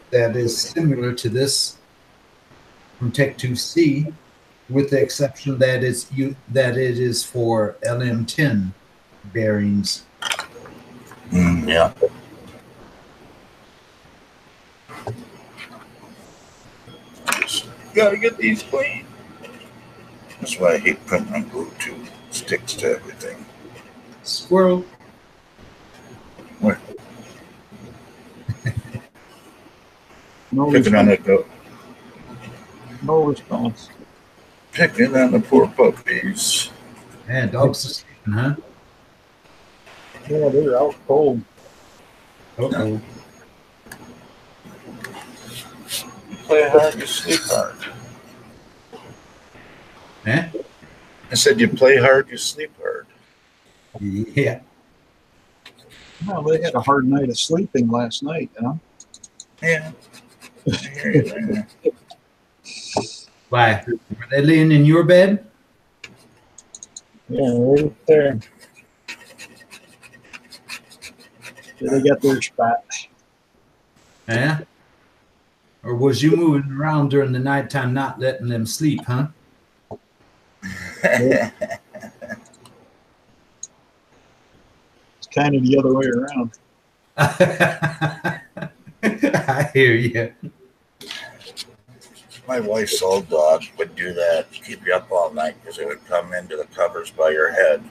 [SPEAKER 2] that is similar to this from Tech2C, with the exception that it is for LM10 bearings.
[SPEAKER 1] Yeah. Just gotta get these clean. That's why I hate printing on glue too. Sticks to everything.
[SPEAKER 2] Squirrel.
[SPEAKER 1] What?
[SPEAKER 3] No,
[SPEAKER 1] Picking on it though.
[SPEAKER 3] No response.
[SPEAKER 1] Picking on the poor puppies.
[SPEAKER 2] Man, dogs are sleeping, huh?
[SPEAKER 3] Yeah, they're out cold.
[SPEAKER 2] Uh-oh.
[SPEAKER 1] You play hard, you sleep hard.
[SPEAKER 2] Eh?
[SPEAKER 1] I said you play hard, you sleep hard.
[SPEAKER 2] Yeah.
[SPEAKER 3] Well, they had a hard night of sleeping last night, you know?
[SPEAKER 1] Yeah. I hear you there.
[SPEAKER 2] Why? Were they laying in your bed?
[SPEAKER 3] Yeah, right there. Yeah, they got their spot.
[SPEAKER 2] Yeah. Or was you moving around during the nighttime, not letting them sleep, huh?
[SPEAKER 3] It's kind of the other way around.
[SPEAKER 2] I hear you.
[SPEAKER 1] My wife's old dog would do that, keep you up all night because it would come into the covers by your head.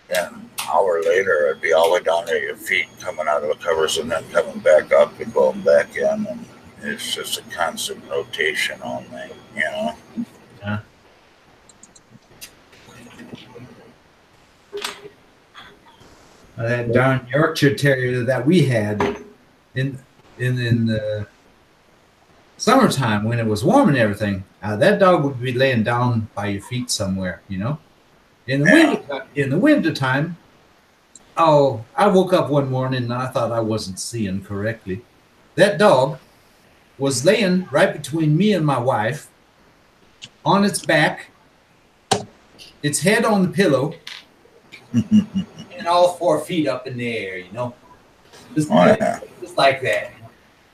[SPEAKER 1] And an hour later, it'd be all the way down to your feet, coming out of the covers and then coming back up and going back in. And it's just a constant rotation all night, you know?
[SPEAKER 2] Yeah. That darn Yorkshire Terrier that we had in the summertime when it was warm and everything, that dog would be laying down by your feet somewhere, you know. In the wintertime, oh, I woke up one morning and I thought I wasn't seeing correctly. That dog was laying right between me and my wife, on its back, its head on the pillow, and all 4 feet up in the air, you know, just like that,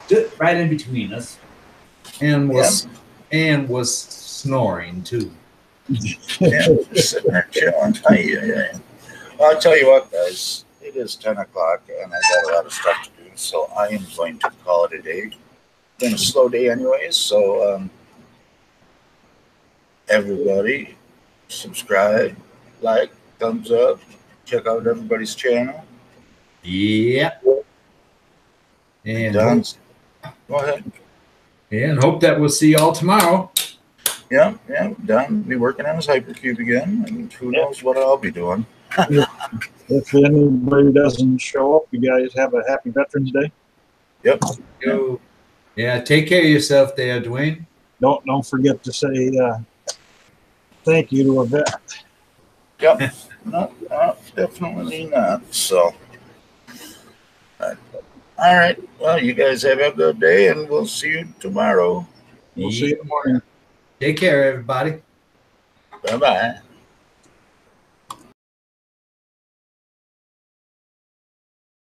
[SPEAKER 2] just right in between us, and was snoring too.
[SPEAKER 1] Yeah, just sitting there chilling. Well, I'll tell you what, guys, it is 10 o'clock and I got a lot of stuff to do, so I am going to call it a day. Been a slow day anyways, so everybody subscribe, like, thumbs up, check out everybody's channel.
[SPEAKER 2] Yeah. And
[SPEAKER 1] Done. Go ahead.
[SPEAKER 2] and hope that we'll see y'all tomorrow.
[SPEAKER 1] Yeah, Don will be working on his hypercube again, and who knows what I'll be doing.
[SPEAKER 3] If anybody doesn't show up, you guys have a happy Veterans Day.
[SPEAKER 1] Yep.
[SPEAKER 2] Yo. Yeah, take care of yourself there, Dwayne.
[SPEAKER 3] Don't forget to say thank you to a vet.
[SPEAKER 1] Yep. No, definitely not. So, all right. Well, you guys have a good day, and we'll see you tomorrow.
[SPEAKER 3] We'll see you in the morning.
[SPEAKER 2] Take care, everybody.
[SPEAKER 1] Bye-bye.